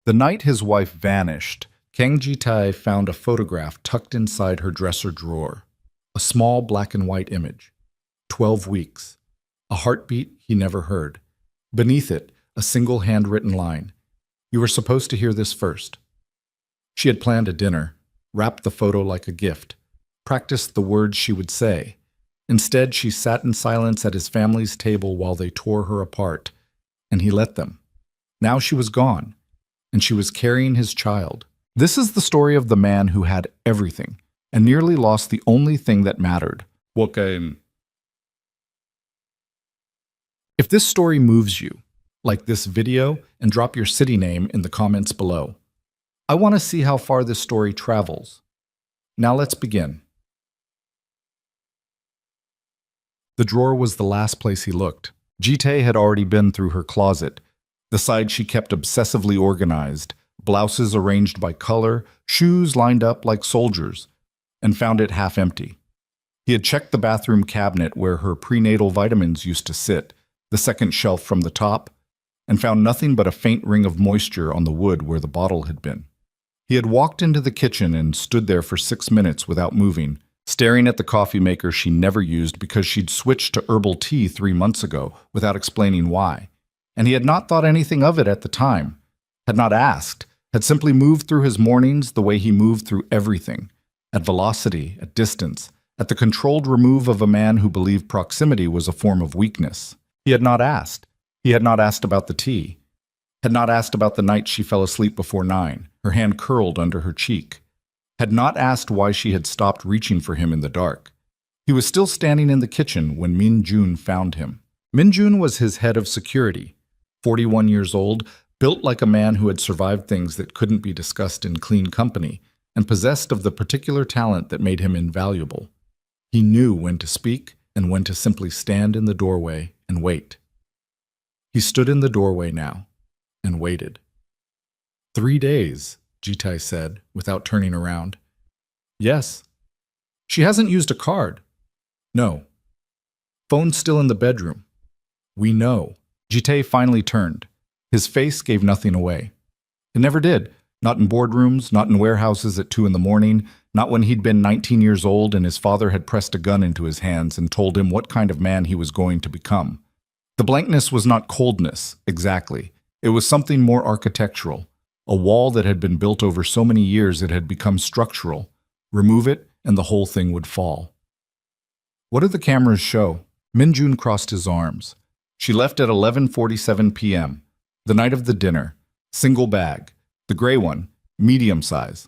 The night his wife vanished, Kang Ji-tae found a photograph tucked inside her dresser drawer. A small black and white image. 12 weeks. A heartbeat he never heard. Beneath it, a single handwritten line. You were supposed to hear this first. She had planned a dinner, wrapped the photo like a gift, practiced the words she would say. Instead, she sat in silence at his family's table while they tore her apart, and he let them. Now she was gone, and she was carrying his child. This is the story of the man who had everything, and nearly lost the only thing that mattered. What game? If this story moves you, like this video and drop your city name in the comments below. I want to see how far this story travels. Now let's begin. The drawer was the last place he looked. Ji-tae had already been through her closet, the side she kept obsessively organized, blouses arranged by color, shoes lined up like soldiers, and found it half empty. He had checked the bathroom cabinet where her prenatal vitamins used to sit, the second shelf from the top, and found nothing but a faint ring of moisture on the wood where the bottle had been. He had walked into the kitchen and stood there for 6 minutes without moving, staring at the coffee maker she never used because she'd switched to herbal tea 3 months ago without explaining why. And he had not thought anything of it at the time, had not asked, had simply moved through his mornings the way he moved through everything, at velocity, at distance, at the controlled remove of a man who believed proximity was a form of weakness. He had not asked. He had not asked about the tea, had not asked about the night she fell asleep before 9, her hand curled under her cheek, had not asked why she had stopped reaching for him in the dark. He was still standing in the kitchen when Min-jun found him. Min-jun was his head of security, 41 years old, built like a man who had survived things that couldn't be discussed in clean company, and possessed of the particular talent that made him invaluable. He knew when to speak and when to simply stand in the doorway and wait. He stood in the doorway now, and waited. 3 days, Ji-tae said, without turning around. Yes. She hasn't used a card. No. Phone's still in the bedroom. We know. Ji-tae finally turned. His face gave nothing away. It never did. Not in boardrooms, not in warehouses at 2 in the morning, not when he'd been 19 years old and his father had pressed a gun into his hands and told him what kind of man he was going to become. The blankness was not coldness, exactly. It was something more architectural, a wall that had been built over so many years it had become structural. Remove it, and the whole thing would fall. What did the cameras show? Min-jun crossed his arms. She left at 11:47 p.m., the night of the dinner, single bag, the gray one, medium size.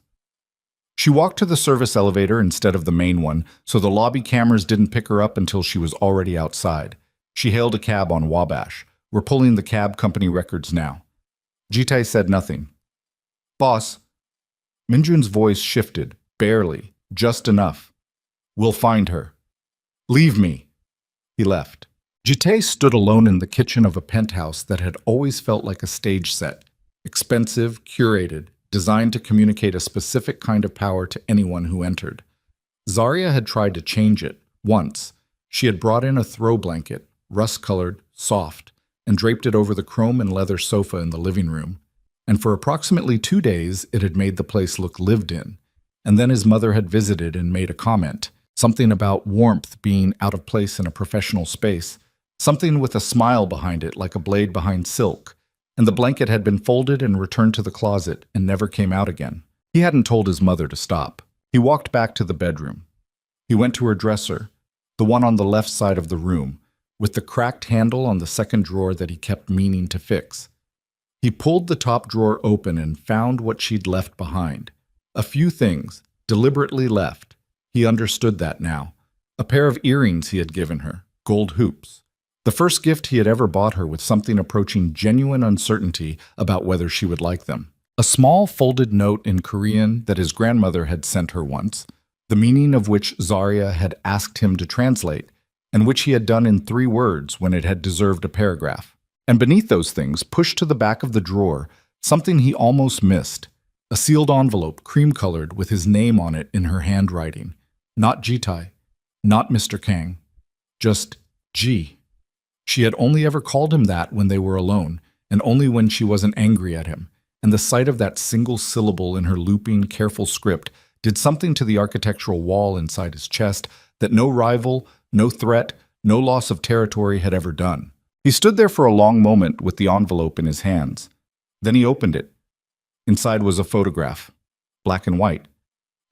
She walked to the service elevator instead of the main one, so the lobby cameras didn't pick her up until she was already outside. She hailed a cab on Wabash. We're pulling the cab company records now. Ji-tae said nothing. Boss. Min-jun's voice shifted, barely, just enough. We'll find her. Leave me. He left. Ji-tae stood alone in the kitchen of a penthouse that had always felt like a stage set, expensive, curated, designed to communicate a specific kind of power to anyone who entered. Zarya had tried to change it, once. She had brought in a throw blanket, rust-colored, soft, and draped it over the chrome and leather sofa in the living room. And for approximately 2 days, it had made the place look lived in. And then his mother had visited and made a comment, something about warmth being out of place in a professional space, something with a smile behind it like a blade behind silk, and the blanket had been folded and returned to the closet and never came out again. He hadn't told his mother to stop. He walked back to the bedroom. He went to her dresser, the one on the left side of the room, with the cracked handle on the second drawer that he kept meaning to fix. He pulled the top drawer open and found what she'd left behind. A few things, deliberately left. He understood that now. A pair of earrings he had given her, gold hoops. The first gift he had ever bought her with something approaching genuine uncertainty about whether she would like them. A small folded note in Korean that his grandmother had sent her once, the meaning of which Zarya had asked him to translate, and which he had done in 3 words when it had deserved a paragraph. And beneath those things, pushed to the back of the drawer, something he almost missed. A sealed envelope, cream-colored, with his name on it in her handwriting. Not Ji-tae, not Mr. Kang, just G. She had only ever called him that when they were alone, and only when she wasn't angry at him. and the sight of that single syllable in her looping, careful script did something to the architectural wall inside his chest that no rival, no threat, no loss of territory had ever done. He stood there for a long moment with the envelope in his hands. Then he opened it. Inside was a photograph, black and white,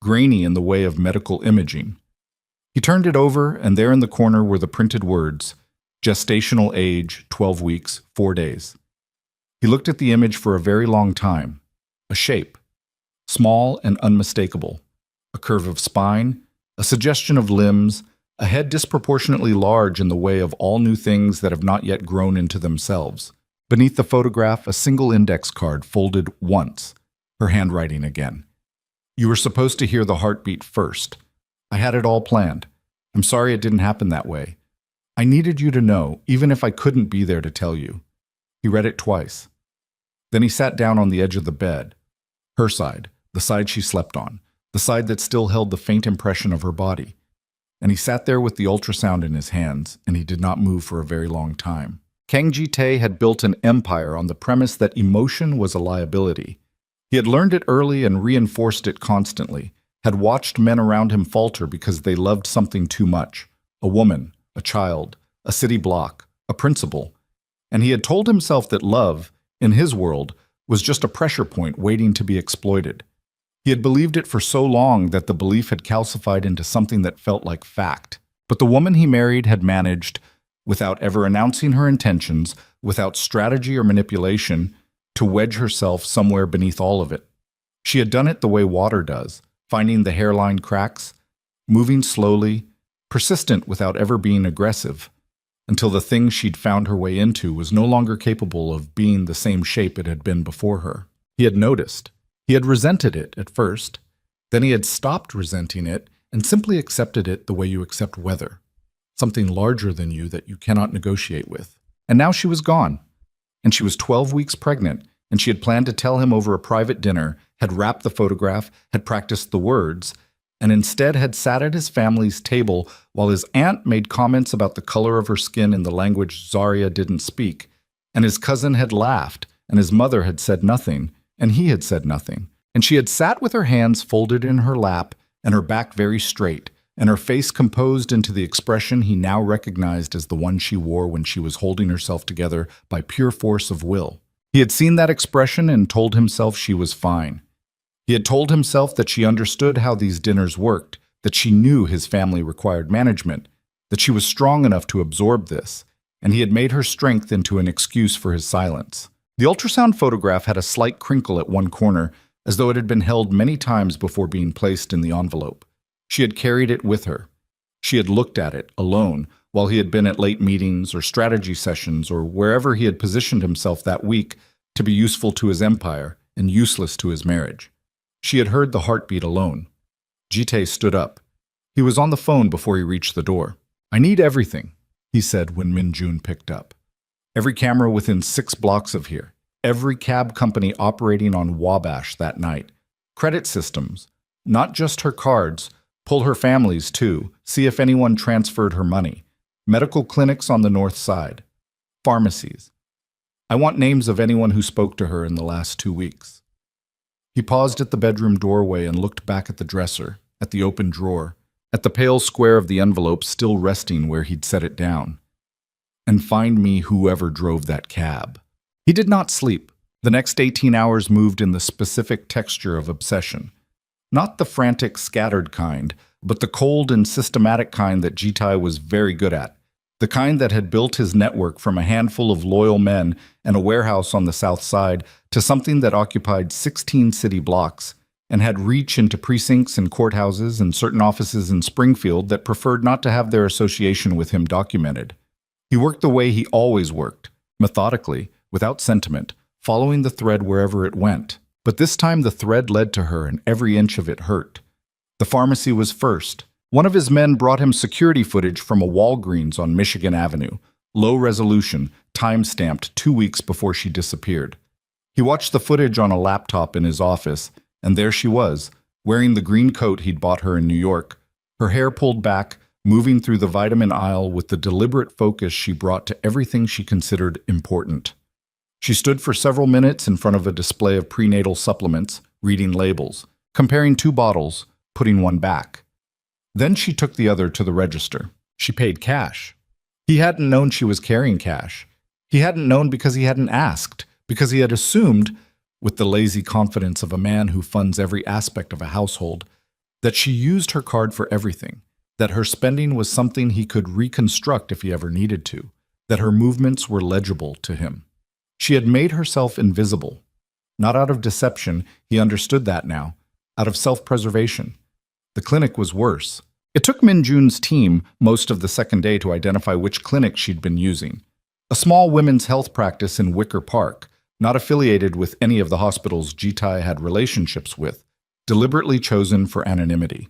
grainy in the way of medical imaging. He turned it over, and there in the corner were the printed words, gestational age, 12 weeks, 4 days. He looked at the image for a very long time. A shape, small and unmistakable, a curve of spine, a suggestion of limbs, a head disproportionately large in the way of all new things that have not yet grown into themselves. Beneath the photograph, a single index card folded once, her handwriting again. You were supposed to hear the heartbeat first. I had it all planned. I'm sorry it didn't happen that way. I needed you to know, even if I couldn't be there to tell you. He read it twice. Then he sat down on the edge of the bed. Her side, the side she slept on, the side that still held the faint impression of her body. And he sat there with the ultrasound in his hands, and he did not move for a very long time. Kang Ji-tae had built an empire on the premise that emotion was a liability. He had learned it early and reinforced it constantly, had watched men around him falter because they loved something too much, a woman, a child, a city block, a principle. And he had told himself that love, in his world, was just a pressure point waiting to be exploited. He had believed it for so long that the belief had calcified into something that felt like fact. But the woman he married had managed, without ever announcing her intentions, without strategy or manipulation, to wedge herself somewhere beneath all of it. She had done it the way water does, finding the hairline cracks, moving slowly, persistent without ever being aggressive, until the thing she'd found her way into was no longer capable of being the same shape it had been before her. He had noticed. He had resented it at first. Then he had stopped resenting it and simply accepted it the way you accept weather, something larger than you that you cannot negotiate with. And now she was gone. And she was 12 weeks pregnant, and she had planned to tell him over a private dinner, had wrapped the photograph, had practiced the words, and instead had sat at his family's table while his aunt made comments about the color of her skin in the language Zarya didn't speak, and his cousin had laughed, and his mother had said nothing, and he had said nothing. And she had sat with her hands folded in her lap, and her back very straight, and her face composed into the expression he now recognized as the one she wore when she was holding herself together by pure force of will. He had seen that expression and told himself she was fine. He had told himself that she understood how these dinners worked, that she knew his family required management, that she was strong enough to absorb this, and he had made her strength into an excuse for his silence. The ultrasound photograph had a slight crinkle at one corner, as though it had been held many times before being placed in the envelope. She had carried it with her. She had looked at it, alone, while he had been at late meetings or strategy sessions or wherever he had positioned himself that week to be useful to his empire and useless to his marriage. She had heard the heartbeat alone. Ji-tae stood up. He was on the phone before he reached the door. "I need everything," he said when Min-jun picked up. "Every camera within 6 blocks of here. Every cab company operating on Wabash that night. Credit systems. Not just her cards. Pull her families, too. See if anyone transferred her money. Medical clinics on the north side. Pharmacies. I want names of anyone who spoke to her in the last 2 weeks." He paused at the bedroom doorway and looked back at the dresser, at the open drawer, at the pale square of the envelope still resting where he'd set it down. "And find me whoever drove that cab." He did not sleep. The next 18 hours moved in the specific texture of obsession. Not the frantic, scattered kind, but the cold and systematic kind that Ji-tae was very good at. The kind that had built his network from a handful of loyal men and a warehouse on the south side to something that occupied 16 city blocks and had reach into precincts and courthouses and certain offices in Springfield that preferred not to have their association with him documented. He worked the way he always worked, methodically, without sentiment, following the thread wherever it went. But this time the thread led to her and every inch of it hurt. The pharmacy was first. One of his men brought him security footage from a Walgreens on Michigan Avenue, low resolution, time-stamped 2 weeks before she disappeared. He watched the footage on a laptop in his office, and there she was, wearing the green coat he'd bought her in New York, her hair pulled back, moving through the vitamin aisle with the deliberate focus she brought to everything she considered important. She stood for several minutes in front of a display of prenatal supplements, reading labels, comparing two bottles, putting one back. Then she took the other to the register. She paid cash. He hadn't known she was carrying cash. He hadn't known because he hadn't asked, because he had assumed, with the lazy confidence of a man who funds every aspect of a household, that she used her card for everything, that her spending was something he could reconstruct if he ever needed to, that her movements were legible to him. She had made herself invisible. Not out of deception, he understood that now, out of self-preservation. The clinic was worse. It took Minjun's team most of the second day to identify which clinic she'd been using. A small women's health practice in Wicker Park, not affiliated with any of the hospitals Jitai had relationships with, deliberately chosen for anonymity.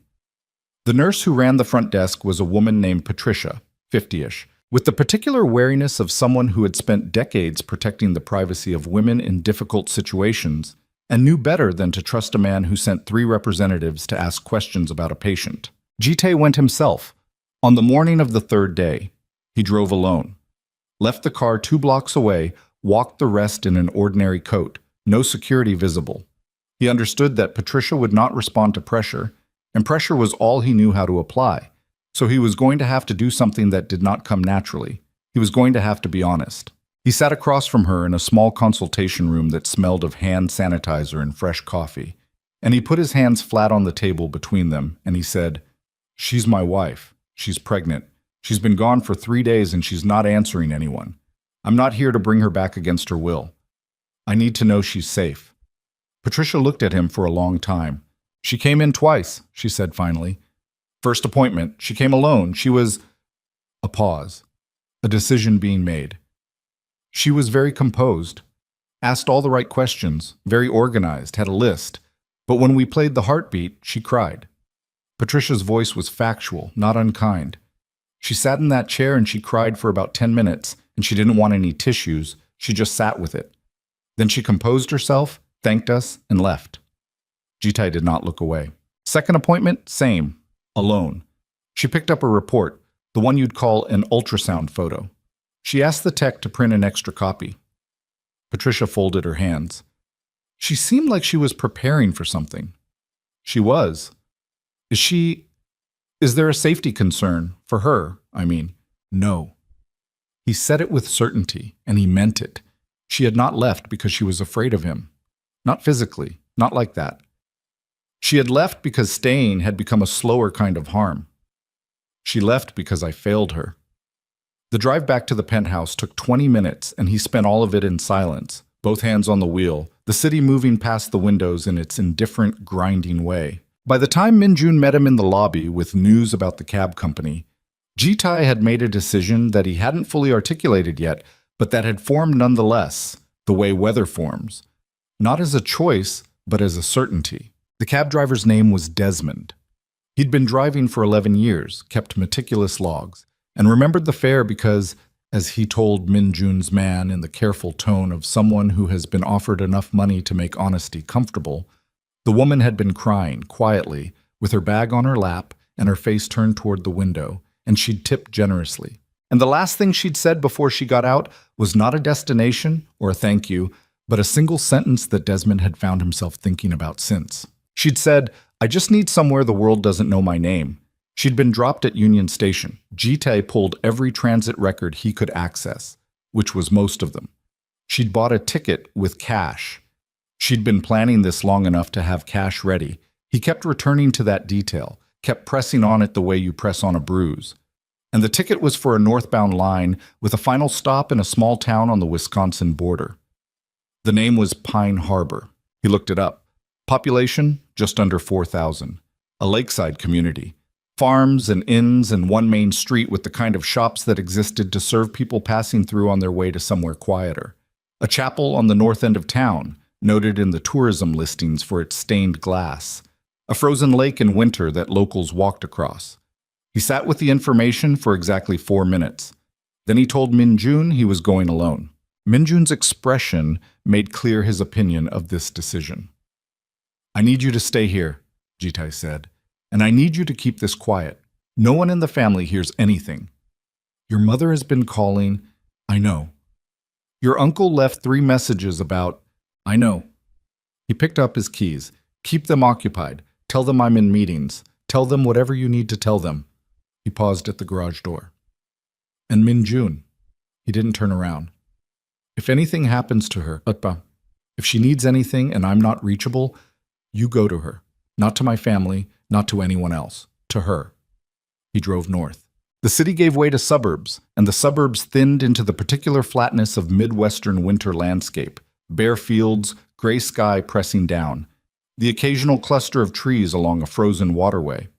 The nurse who ran the front desk was a woman named Patricia, 50-ish, with the particular wariness of someone who had spent decades protecting the privacy of women in difficult situations and knew better than to trust a man who sent 3 representatives to ask questions about a patient. Jitai went himself. On the morning of the 3rd day, he drove alone, left the car 2 blocks away, walked the rest in an ordinary coat, no security visible. He understood that Patricia would not respond to pressure, and pressure was all he knew how to apply. So he was going to have to do something that did not come naturally. He was going to have to be honest. He sat across from her in a small consultation room that smelled of hand sanitizer and fresh coffee, and he put his hands flat on the table between them, and he said, "She's my wife. She's pregnant. She's been gone for 3 days and she's not answering anyone. I'm not here to bring her back against her will. I need to know she's safe." Patricia looked at him for a long time. "She came in twice," she said finally. "First appointment, she came alone. She was—" A pause. A decision being made. She was very composed, asked all the right questions, very organized, had a list. But when we played the heartbeat, she cried. Patricia's voice was factual, not unkind. She sat in that chair and she cried for about 10 minutes, and she didn't want any tissues. She just sat with it. Then she composed herself, thanked us, and left. Jitai did not look away. Second appointment, same. Alone. She picked up a report, the one you'd call an ultrasound photo. She asked the tech to print an extra copy. Patricia folded her hands. She seemed like she was preparing for something. She was. Is there a safety concern? For her, I mean. No. He said it with certainty, and he meant it. She had not left because she was afraid of him. Not physically, not like that. She had left because staying had become a slower kind of harm. She left because I failed her. The drive back to the penthouse took 20 minutes, and he spent all of it in silence, both hands on the wheel, the city moving past the windows in its indifferent, grinding way. By the time Minjun met him in the lobby with news about the cab company, Jitai had made a decision that he hadn't fully articulated yet, but that had formed nonetheless, the way weather forms. Not as a choice, but as a certainty. The cab driver's name was Desmond. He'd been driving for 11 years, kept meticulous logs, and remembered the fare because, as he told Minjun's man in the careful tone of someone who has been offered enough money to make honesty comfortable, the woman had been crying quietly, with her bag on her lap and her face turned toward the window, and she'd tipped generously. And the last thing she'd said before she got out was not a destination or a thank you, but a single sentence that Desmond had found himself thinking about since. She'd said, "I just need somewhere the world doesn't know my name." She'd been dropped at Union Station. Jitai pulled every transit record he could access, which was most of them. She'd bought a ticket with cash. She'd been planning this long enough to have cash ready. He kept returning to that detail, kept pressing on it the way you press on a bruise. And the ticket was for a northbound line with a final stop in a small town on the Wisconsin border. The name was Pine Harbor. He looked it up. Population, just under 4,000. A lakeside community. Farms and inns and one main street with the kind of shops that existed to serve people passing through on their way to somewhere quieter. A chapel on the north end of town, noted in the tourism listings for its stained glass. A frozen lake in winter that locals walked across. He sat with the information for exactly 4 minutes. Then he told Minjun he was going alone. Minjun's expression made clear his opinion of this decision. "I need you to stay here," Jitai said. "And I need you to keep this quiet. No one in the family hears anything. Your mother has been calling." "I know." Your uncle left 3 messages about, I know. He picked up his keys. Keep them occupied. Tell them I'm in meetings. Tell them whatever you need to tell them. He paused at the garage door. And Min Jun. He didn't turn around. If anything happens to her, if she needs anything and I'm not reachable, you go to her. Not to my family, not to anyone else. To her. He drove north. The city gave way to suburbs, and the suburbs thinned into the particular flatness of Midwestern winter landscape. Bare fields, gray sky pressing down. The occasional cluster of trees along a frozen waterway.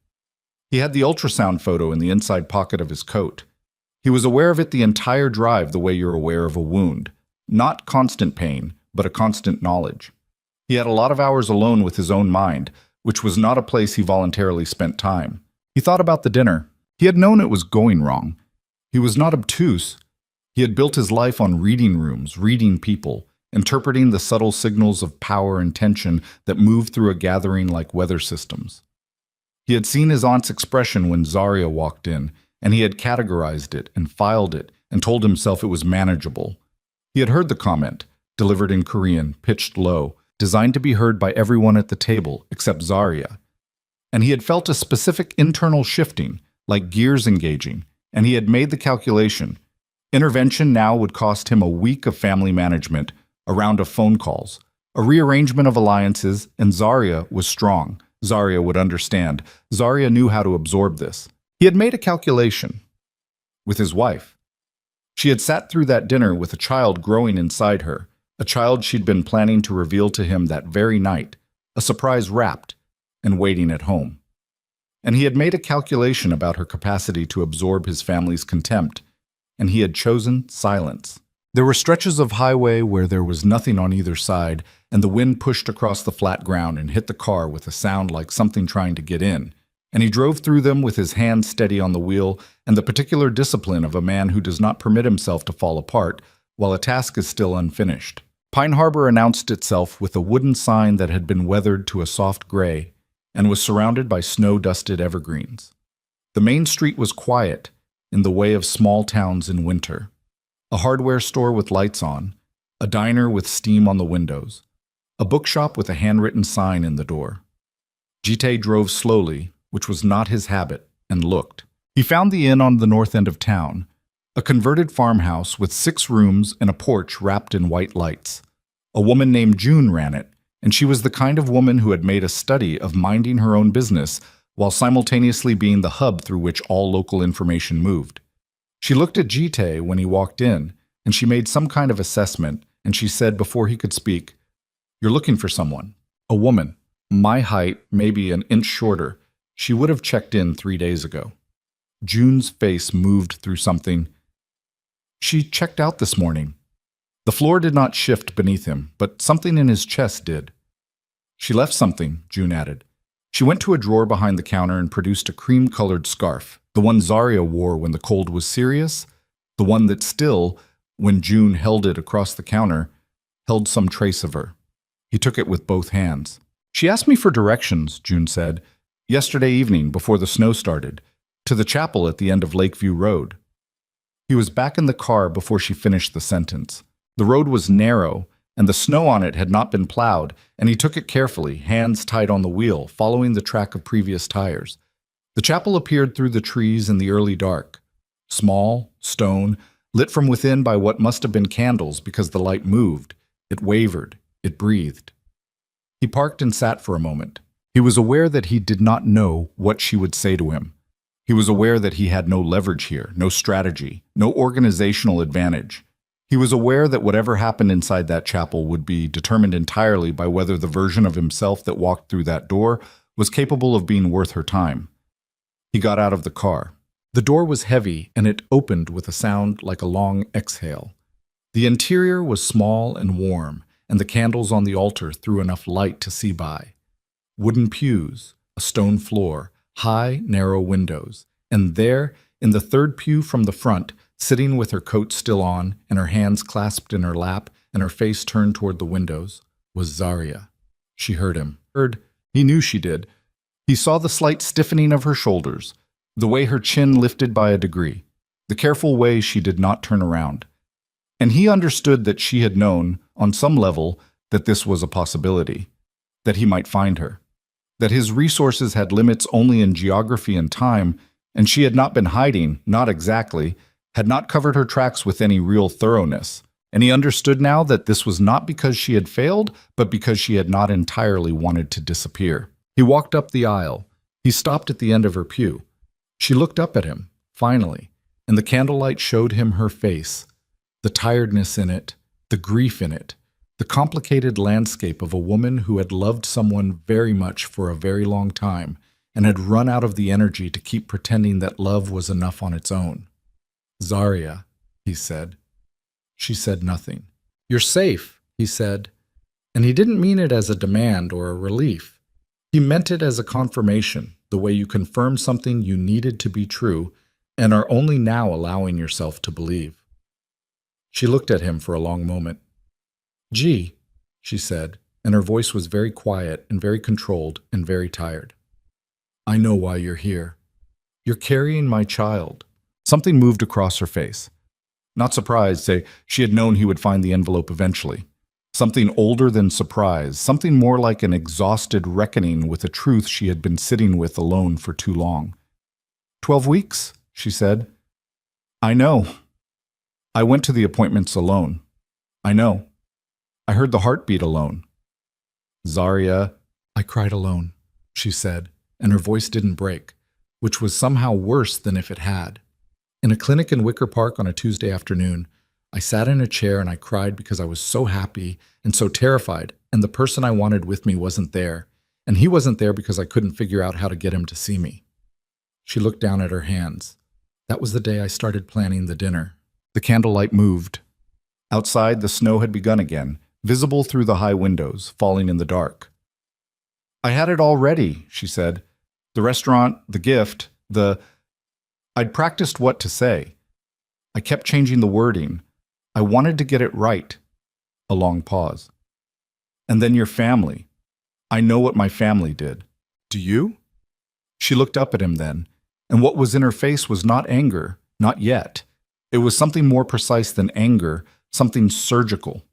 He had the ultrasound photo in the inside pocket of his coat. He was aware of it the entire drive the way you're aware of a wound. Not constant pain, but a constant knowledge. He had a lot of hours alone with his own mind, which was not a place he voluntarily spent time. He thought about the dinner. He had known it was going wrong. He was not obtuse. He had built his life on reading rooms, reading people, interpreting the subtle signals of power and tension that move through a gathering like weather systems. He had seen his aunt's expression when Zarya walked in, and he had categorized it and filed it and told himself it was manageable. He had heard the comment, delivered in Korean, pitched low, designed to be heard by everyone at the table except Zarya. And he had felt a specific internal shifting, like gears engaging, and he had made the calculation. Intervention now would cost him a week of family management, a round of phone calls, a rearrangement of alliances, and Zarya was strong. Zarya would understand. Zarya knew how to absorb this. He had made a calculation. With his wife. She had sat through that dinner with a child growing inside her, a child she'd been planning to reveal to him that very night, a surprise wrapped, and waiting at home. And he had made a calculation about her capacity to absorb his family's contempt, and he had chosen silence. There were stretches of highway where there was nothing on either side, and the wind pushed across the flat ground and hit the car with a sound like something trying to get in. And he drove through them with his hand steady on the wheel and the particular discipline of a man who does not permit himself to fall apart while a task is still unfinished. Pine Harbor announced itself with a wooden sign that had been weathered to a soft gray and was surrounded by snow-dusted evergreens. The main street was quiet, in the way of small towns in winter. A hardware store with lights on, a diner with steam on the windows, a bookshop with a handwritten sign in the door. Jite drove slowly, which was not his habit, and looked. He found the inn on the north end of town, a converted farmhouse with 6 rooms and a porch wrapped in white lights. A woman named June ran it, and she was the kind of woman who had made a study of minding her own business while simultaneously being the hub through which all local information moved. She looked at Jite when he walked in, and she made some kind of assessment, and she said before he could speak, "You're looking for someone." A woman, my height, maybe an inch shorter. She would have checked in 3 days ago. June's face moved through something. She checked out this morning. The floor did not shift beneath him, but something in his chest did. She left something, June added. She went to a drawer behind the counter and produced a cream-colored scarf, the one Zarya wore when the cold was serious, the one that still, when June held it across the counter, held some trace of her. He took it with both hands. "She asked me for directions," June said, "yesterday evening before the snow started, to the chapel at the end of Lakeview Road." He was back in the car before she finished the sentence. The road was narrow, and the snow on it had not been plowed, and he took it carefully, hands tight on the wheel, following the track of previous tires. The chapel appeared through the trees in the early dark. Small, stone, lit from within by what must have been candles because the light moved. It wavered. It breathed. He parked and sat for a moment. He was aware that he did not know what she would say to him. He was aware that he had no leverage here, no strategy, no organizational advantage. He was aware that whatever happened inside that chapel would be determined entirely by whether the version of himself that walked through that door was capable of being worth her time. He got out of the car. The door was heavy, and it opened with a sound like a long exhale. The interior was small and warm, and the candles on the altar threw enough light to see by. Wooden pews, a stone floor, high, narrow windows, and there, in the third pew from the front, sitting with her coat still on and her hands clasped in her lap and her face turned toward the windows, was Zarya. She heard him. He knew she did. He saw the slight stiffening of her shoulders, the way her chin lifted by a degree, the careful way she did not turn around. And he understood that she had known, on some level, that this was a possibility, that he might find her, that his resources had limits only in geography and time, and she had not been hiding, not exactly, had not covered her tracks with any real thoroughness. And he understood now that this was not because she had failed, but because she had not entirely wanted to disappear. He walked up the aisle. He stopped at the end of her pew. She looked up at him, finally, and the candlelight showed him her face, the tiredness in it, the grief in it, the complicated landscape of a woman who had loved someone very much for a very long time and had run out of the energy to keep pretending that love was enough on its own. "Zarya," he said. She said nothing. "You're safe," he said. And he didn't mean it as a demand or a relief. He meant it as a confirmation, the way you confirm something you needed to be true and are only now allowing yourself to believe. She looked at him for a long moment. "Gee," she said, and her voice was very quiet and very controlled and very tired. "I know why you're here. You're carrying my child." Something moved across her face. Not surprised, say, she had known he would find the envelope eventually. Something older than surprise, something more like an exhausted reckoning with a truth she had been sitting with alone for too long. 12 weeks, she said. "I know. I went to the appointments alone. I know. I heard the heartbeat alone." "Zarya," "I cried alone," she said, and her voice didn't break, which was somehow worse than if it had. "In a clinic in Wicker Park on a Tuesday afternoon, I sat in a chair and I cried because I was so happy and so terrified, and the person I wanted with me wasn't there, and he wasn't there because I couldn't figure out how to get him to see me." She looked down at her hands. "That was the day I started planning the dinner." The candlelight moved. Outside, the snow had begun again, visible through the high windows, falling in the dark. "I had it all ready," she said. "The restaurant, the gift, I'd practiced what to say. I kept changing the wording. I wanted to get it right." A long pause. "And then your family. I know what my family did. Do you?" She looked up at him then, and what was in her face was not anger, not yet. It was something more precise than anger, something surgical.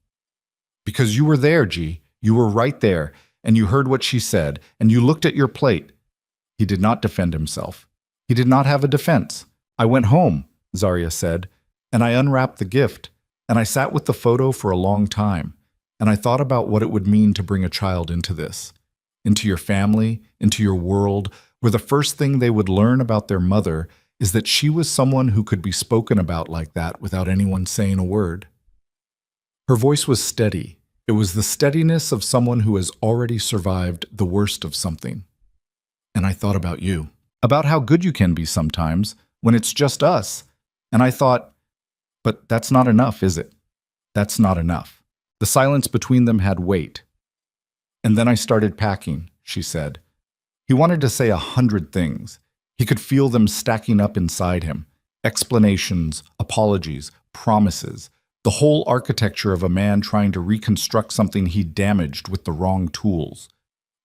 "Because you were there, G. You were right there, and you heard what she said, and you looked at your plate." He did not defend himself. He did not have a defense. "I went home," Zarya said, "and I unwrapped the gift, and I sat with the photo for a long time, and I thought about what it would mean to bring a child into this, into your family, into your world, where the first thing they would learn about their mother is that she was someone who could be spoken about like that without anyone saying a word." Her voice was steady. It was the steadiness of someone who has already survived the worst of something. "And I thought about you, about how good you can be sometimes when it's just us. And I thought, but that's not enough, is it? That's not enough." The silence between them had weight. "And then I started packing," she said. He wanted to say 100 things. He could feel them stacking up inside him. Explanations, apologies, promises, the whole architecture of a man trying to reconstruct something he damaged with the wrong tools.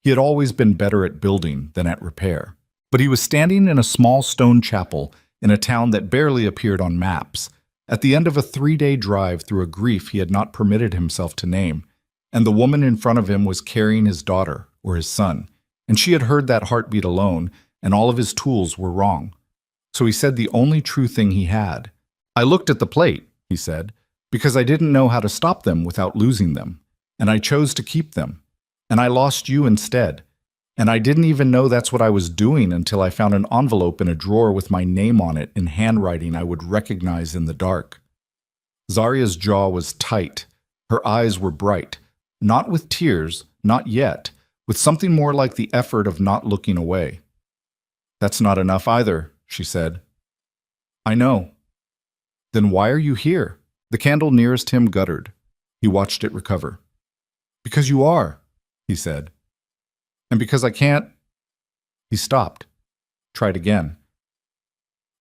He had always been better at building than at repair. But he was standing in a small stone chapel in a town that barely appeared on maps, at the end of a 3-day drive through a grief he had not permitted himself to name, and the woman in front of him was carrying his daughter or his son, and she had heard that heartbeat alone, and all of his tools were wrong. So he said the only true thing he had. "I looked at the plate," he said, "because I didn't know how to stop them without losing them, and I chose to keep them, and I lost you instead. And I didn't even know that's what I was doing until I found an envelope in a drawer with my name on it in handwriting I would recognize in the dark." Zarya's jaw was tight. Her eyes were bright. Not with tears, not yet, with something more like the effort of not looking away. "That's not enough either," she said. "I know." "Then why are you here?" The candle nearest him guttered. He watched it recover. "Because you are," he said. "And because I can't—" He stopped. Tried again.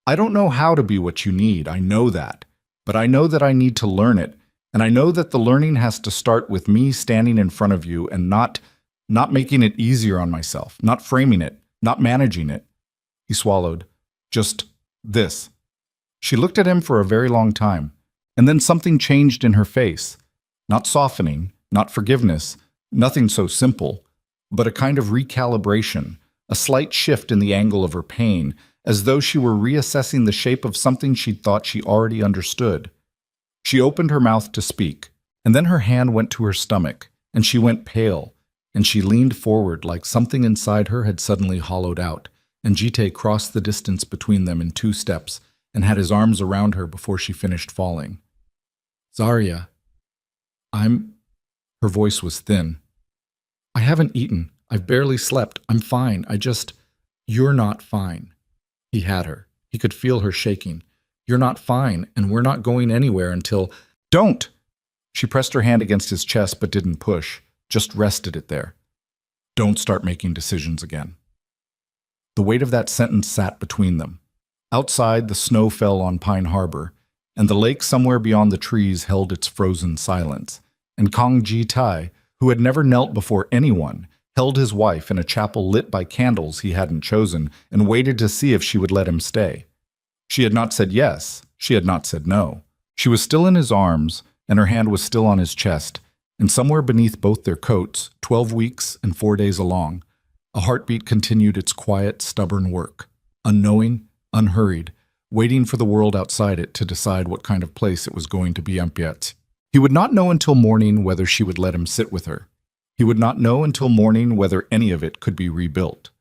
"I don't know how to be what you need, I know that. But I know that I need to learn it, and I know that the learning has to start with me standing in front of you and not making it easier on myself, not framing it, not managing it." He swallowed. "Just this." She looked at him for a very long time. And then something changed in her face. Not softening, not forgiveness, nothing so simple, but a kind of recalibration, a slight shift in the angle of her pain, as though she were reassessing the shape of something she'd thought she already understood. She opened her mouth to speak, and then her hand went to her stomach, and she went pale, and she leaned forward like something inside her had suddenly hollowed out, and Jite crossed the distance between them in 2 steps and had his arms around her before she finished falling. "Zarya, Her voice was thin. "I haven't eaten. I've barely slept. I'm fine. You're not fine." He had her. He could feel her shaking. "You're not fine, and we're not going anywhere until—" "Don't!" She pressed her hand against his chest but didn't push, just rested it there. "Don't start making decisions again." The weight of that sentence sat between them. Outside, the snow fell on Pine Harbor, and the lake somewhere beyond the trees held its frozen silence. And Kong Ji Tai, who had never knelt before anyone, held his wife in a chapel lit by candles he hadn't chosen and waited to see if she would let him stay. She had not said yes. She had not said no. She was still in his arms, and her hand was still on his chest, and somewhere beneath both their coats, 12 weeks and 4 days along, a heartbeat continued its quiet, stubborn work, unknowing, unhurried, waiting for the world outside it to decide what kind of place it was going to be. He would not know until morning whether she would let him sit with her. He would not know until morning whether any of it could be rebuilt.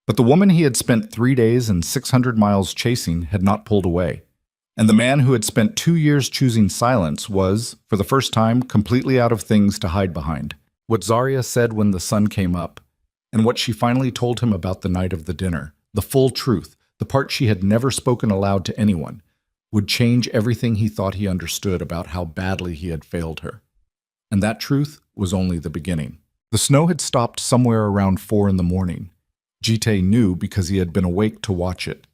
But the woman he had spent 3 days and 600 miles chasing had not pulled away. And the man who had spent 2 years choosing silence was, for the first time, completely out of things to hide behind. What Zarya said when the sun came up, and what she finally told him about the night of the dinner, the full truth, the part she had never spoken aloud to anyone, would change everything he thought he understood about how badly he had failed her. And that truth was only the beginning. The snow had stopped somewhere around 4 in the morning. Jite knew because he had been awake to watch it.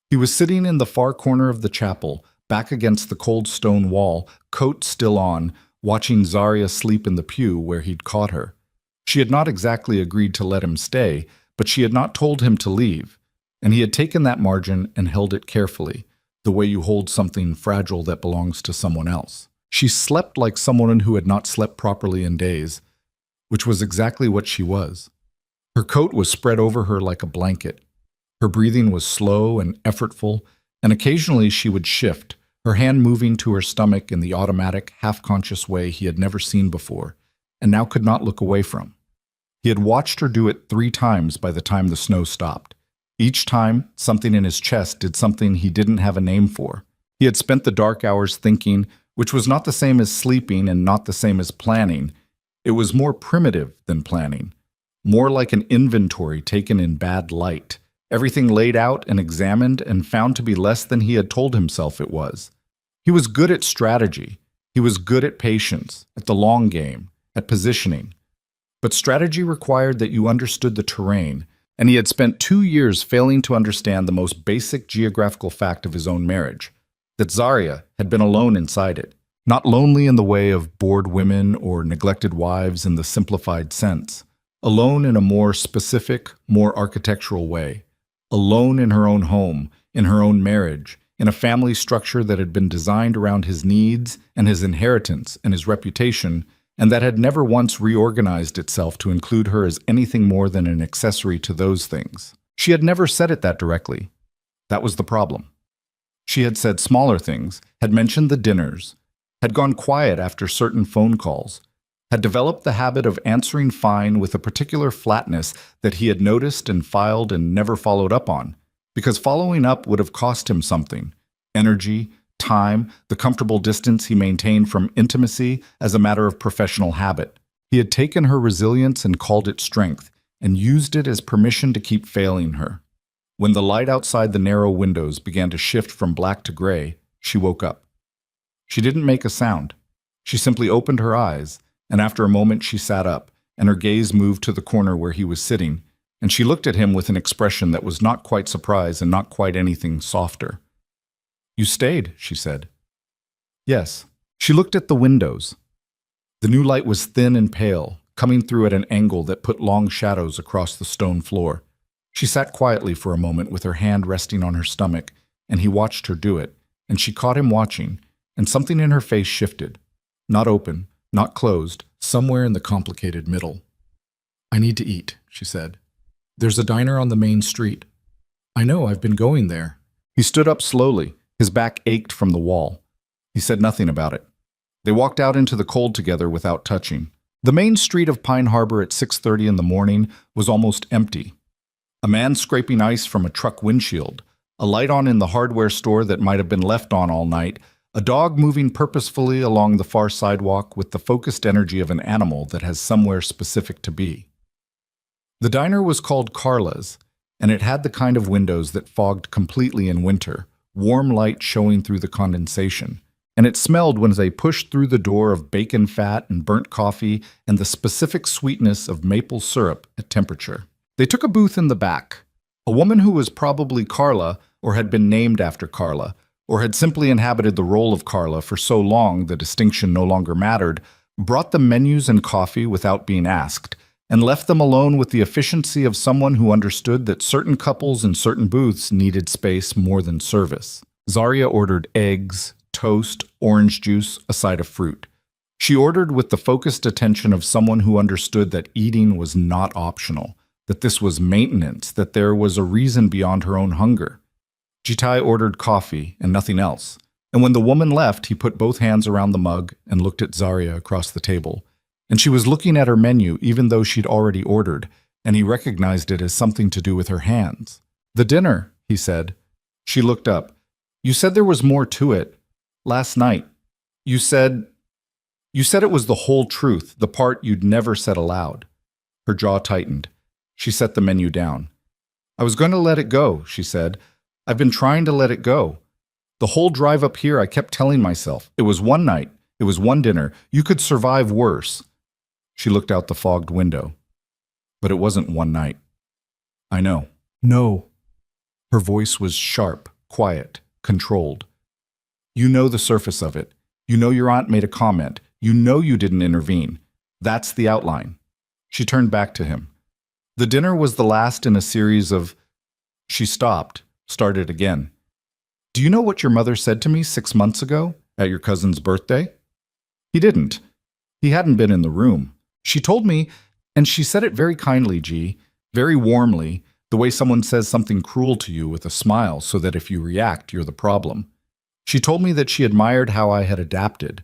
He was sitting in the far corner of the chapel, back against the cold stone wall, coat still on, watching Zarya sleep in the pew where he'd caught her. She had not exactly agreed to let him stay, but she had not told him to leave, and he had taken that margin and held it carefully, the way you hold something fragile that belongs to someone else. She slept like someone who had not slept properly in days, which was exactly what she was. Her coat was spread over her like a blanket. Her breathing was slow and effortful, and occasionally she would shift, her hand moving to her stomach in the automatic, half-conscious way he had never seen before, and now could not look away from. He had watched her do it 3 times by the time the snow stopped. Each time, something in his chest did something he didn't have a name for. He had spent the dark hours thinking, which was not the same as sleeping and not the same as planning. It was more primitive than planning, more like an inventory taken in bad light, everything laid out and examined and found to be less than he had told himself it was. He was good at strategy. He was good at patience, at the long game, at positioning. But strategy required that you understood the terrain, and he had spent 2 years failing to understand the most basic geographical fact of his own marriage, that Zarya had been alone inside it, not lonely in the way of bored women or neglected wives in the simplified sense, alone in a more specific, more architectural way, alone in her own home, in her own marriage, in a family structure that had been designed around his needs and his inheritance and his reputation, and that had never once reorganized itself to include her as anything more than an accessory to those things. She had never said it that directly. That was the problem. She had said smaller things, had mentioned the dinners, had gone quiet after certain phone calls, had developed the habit of answering fine with a particular flatness that he had noticed and filed and never followed up on, because following up would have cost him something: energy, time, the comfortable distance he maintained from intimacy as a matter of professional habit. He had taken her resilience and called it strength, and used it as permission to keep failing her. When the light outside the narrow windows began to shift from black to gray, she woke up. She didn't make a sound. She simply opened her eyes, and after a moment she sat up, and her gaze moved to the corner where he was sitting, and she looked at him with an expression that was not quite surprise and not quite anything softer. "You stayed," she said. "Yes." She looked at the windows. The new light was thin and pale, coming through at an angle that put long shadows across the stone floor. She sat quietly for a moment with her hand resting on her stomach, and he watched her do it, and she caught him watching, and something in her face shifted. Not open, not closed, somewhere in the complicated middle. "I need to eat," she said. "There's a diner on the main street." "I know, I've been going there." He stood up slowly. His back ached from the wall. He said nothing about it. They walked out into the cold together without touching. The main street of Pine Harbor at 6:30 in the morning was almost empty. A man scraping ice from a truck windshield, a light on in the hardware store that might have been left on all night, a dog moving purposefully along the far sidewalk with the focused energy of an animal that has somewhere specific to be. The diner was called Carla's, and it had the kind of windows that fogged completely in winter, warm light showing through the condensation. And it smelled when they pushed through the door of bacon fat and burnt coffee and the specific sweetness of maple syrup at temperature. They took a booth in the back. A woman who was probably Carla, or had been named after Carla, or had simply inhabited the role of Carla for so long the distinction no longer mattered, brought them menus and coffee without being asked, and left them alone with the efficiency of someone who understood that certain couples in certain booths needed space more than service. Zarya ordered eggs, toast, orange juice, a side of fruit. She ordered with the focused attention of someone who understood that eating was not optional, that this was maintenance, that there was a reason beyond her own hunger. Jitai ordered coffee and nothing else, and when the woman left, he put both hands around the mug and looked at Zarya across the table. And she was looking at her menu even though she'd already ordered, and he recognized it as something to do with her hands. "The dinner," he said. She looked up. "You said there was more to it. Last night. You said it was the whole truth, the part you'd never said aloud." Her jaw tightened. She set the menu down. "I was going to let it go," she said. "I've been trying to let it go. The whole drive up here I kept telling myself, it was one night, it was one dinner, you could survive worse." She looked out the fogged window. "But it wasn't one night." "I know." "No." Her voice was sharp, quiet, controlled. "You know the surface of it. You know your aunt made a comment. You know you didn't intervene. That's the outline." She turned back to him. "The dinner was the last in a series of—" She stopped, started again. "Do you know what your mother said to me 6 months ago, at your cousin's birthday?" He didn't. He hadn't been in the room. "She told me, and she said it very kindly, G, very warmly, the way someone says something cruel to you with a smile so that if you react, you're the problem. She told me that she admired how I had adapted,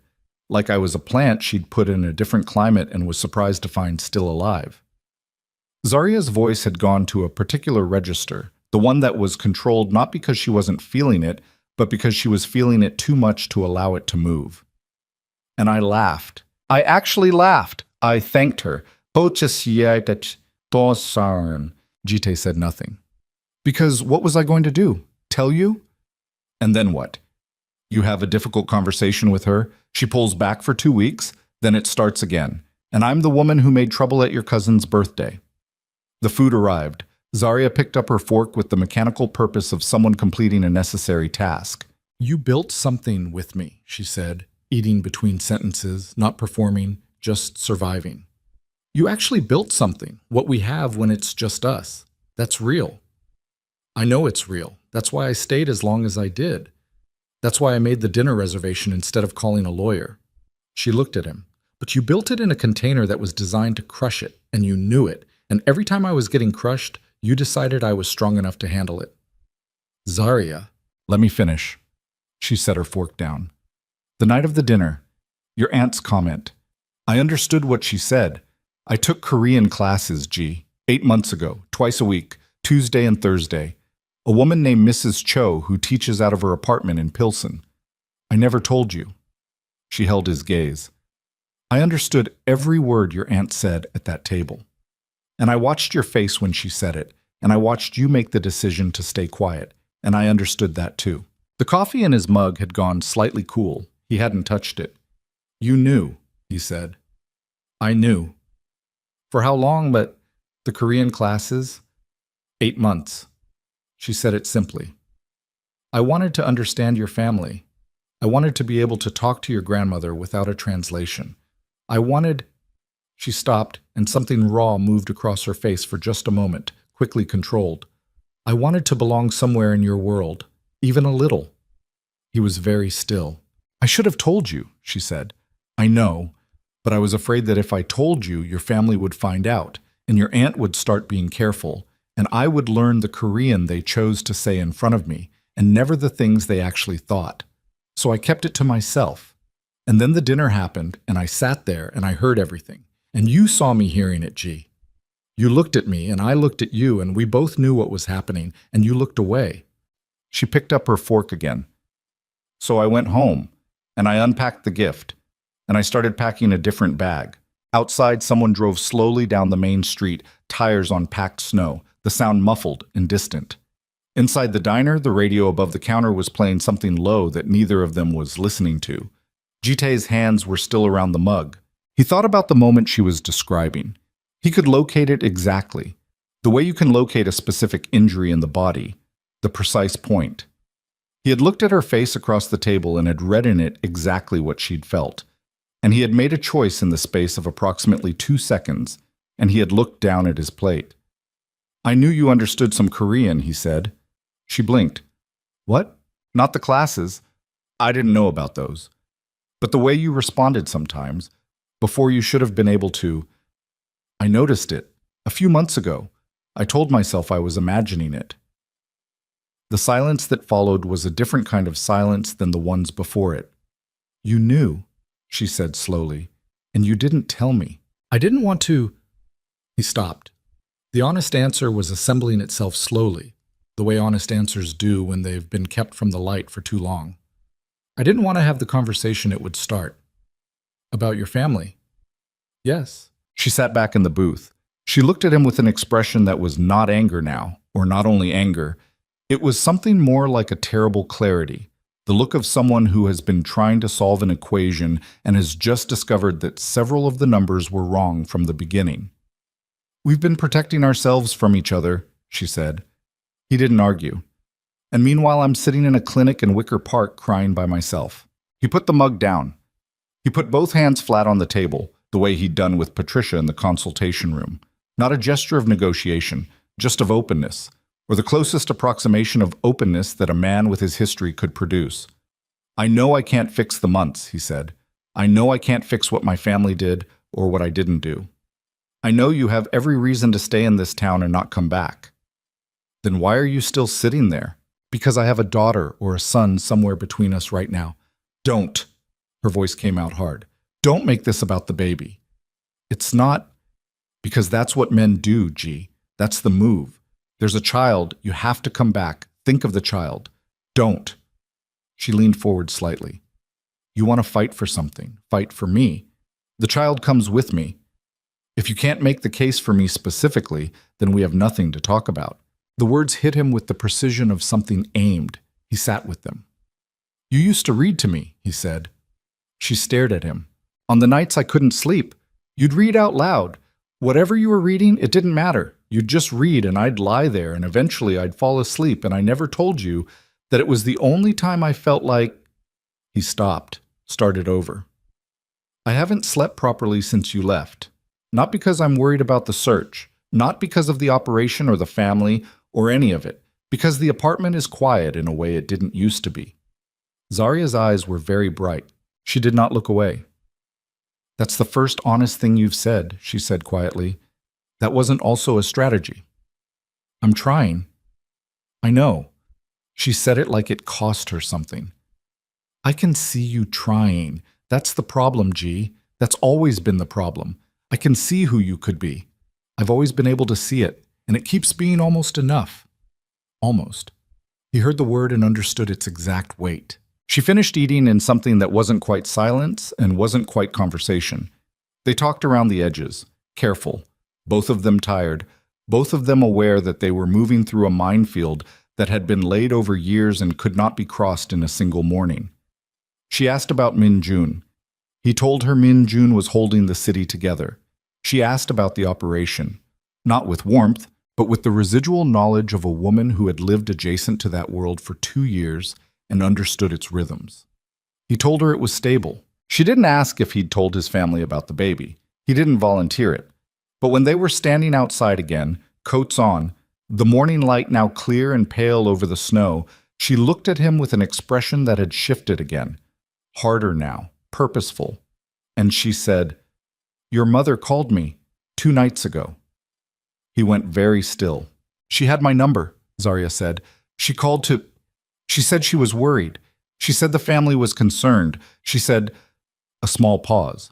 like I was a plant she'd put in a different climate and was surprised to find still alive." Zarya's voice had gone to a particular register, the one that was controlled not because she wasn't feeling it, but because she was feeling it too much to allow it to move. "And I laughed. I actually laughed. I thanked her." Jite said nothing. "Because what was I going to do? Tell you? And then what? You have a difficult conversation with her, she pulls back for 2 weeks, then it starts again. And I'm the woman who made trouble at your cousin's birthday." The food arrived. Zarya picked up her fork with the mechanical purpose of someone completing a necessary task. "You built something with me," she said, eating between sentences, not performing, just surviving. "You actually built something, what we have when it's just us. That's real." "I know it's real. That's why I stayed as long as I did. That's why I made the dinner reservation instead of calling a lawyer." She looked at him. "But you built it in a container that was designed to crush it, and you knew it. And every time I was getting crushed, you decided I was strong enough to handle it." "Zarya." "Let me finish." She set her fork down. "The night of the dinner, your aunt's comment. I understood what she said. I took Korean classes, G, 8 months ago, twice a week, Tuesday and Thursday. A woman named Mrs. Cho who teaches out of her apartment in Pilsen. I never told you." She held his gaze. "I understood every word your aunt said at that table. And I watched your face when she said it, and I watched you make the decision to stay quiet, and I understood that too." The coffee in his mug had gone slightly cool. He hadn't touched it. "You knew," he said. "I knew." "For how long, but the Korean classes?" 8 months. She said it simply. "I wanted to understand your family. I wanted to be able to talk to your grandmother without a translation. I wanted—" She stopped, and something raw moved across her face for just a moment, quickly controlled. "I wanted to belong somewhere in your world, even a little." He was very still. I should have told you, she said. I know, but I was afraid that if I told you, your family would find out, and your aunt would start being careful, and I would learn the Korean they chose to say in front of me, and never the things they actually thought. So I kept it to myself. And then the dinner happened, and I sat there, and I heard everything. And you saw me hearing it, G. You looked at me, and I looked at you, and we both knew what was happening, and you looked away. She picked up her fork again. So I went home, and I unpacked the gift, and I started packing a different bag. Outside, someone drove slowly down the main street, tires on packed snow, the sound muffled and distant. Inside the diner, the radio above the counter was playing something low that neither of them was listening to. Jitae's hands were still around the mug. He thought about the moment she was describing. He could locate it exactly, the way you can locate a specific injury in the body, the precise point. He had looked at her face across the table and had read in it exactly what she'd felt. And he had made a choice in the space of approximately 2 seconds, and he had looked down at his plate. I knew you understood some Korean, he said. She blinked. What? Not the classes. I didn't know about those. But the way you responded sometimes, before you should have been able to. I noticed it. A few months ago, I told myself I was imagining it. The silence that followed was a different kind of silence than the ones before it. You knew, she said slowly, and you didn't tell me. I didn't want to. He stopped. The honest answer was assembling itself slowly, the way honest answers do when they've been kept from the light for too long. I didn't want to have the conversation it would start. About your family? Yes. She sat back in the booth. She looked at him with an expression that was not anger now, or not only anger. It was something more like a terrible clarity, the look of someone who has been trying to solve an equation and has just discovered that several of the numbers were wrong from the beginning. We've been protecting ourselves from each other, she said. He didn't argue. And meanwhile, I'm sitting in a clinic in Wicker Park crying by myself. He put the mug down. He put both hands flat on the table, the way he'd done with Patricia in the consultation room. Not a gesture of negotiation, just of openness, or the closest approximation of openness that a man with his history could produce. I know I can't fix the months, he said. I know I can't fix what my family did or what I didn't do. I know you have every reason to stay in this town and not come back. Then why are you still sitting there? Because I have a daughter or a son somewhere between us right now. Don't. Her voice came out hard. Don't make this about the baby. It's not. Because that's what men do, G. That's the move. There's a child. You have to come back. Think of the child. Don't. She leaned forward slightly. You want to fight for something. Fight for me. The child comes with me. If you can't make the case for me specifically, then we have nothing to talk about. The words hit him with the precision of something aimed. He sat with them. You used to read to me, he said. She stared at him. On the nights I couldn't sleep, you'd read out loud. Whatever you were reading, it didn't matter. You'd just read and I'd lie there and eventually I'd fall asleep, and I never told you that it was the only time I felt like. He stopped, started over. I haven't slept properly since you left. Not because I'm worried about the search, not because of the operation or the family or any of it, because the apartment is quiet in a way it didn't used to be. Zaria's eyes were very bright. She did not look away. That's the first honest thing you've said, she said quietly. That wasn't also a strategy. I'm trying. I know. She said it like it cost her something. I can see you trying. That's the problem, G. That's always been the problem. I can see who you could be. I've always been able to see it, and it keeps being almost enough. Almost. He heard the word and understood its exact weight. She finished eating in something that wasn't quite silence and wasn't quite conversation. They talked around the edges, careful, both of them tired, both of them aware that they were moving through a minefield that had been laid over years and could not be crossed in a single morning. She asked about Min Jun. He told her Min Jun was holding the city together. She asked about the operation, not with warmth, but with the residual knowledge of a woman who had lived adjacent to that world for 2 years and understood its rhythms. He told her it was stable. She didn't ask if he'd told his family about the baby. He didn't volunteer it. But when they were standing outside again, coats on, the morning light now clear and pale over the snow, she looked at him with an expression that had shifted again. harder now, purposeful. And she said, "Your mother called me 2 nights ago." He went very still. "She had my number," Zarya said. She said she was worried. She said the family was concerned. She said," a small pause.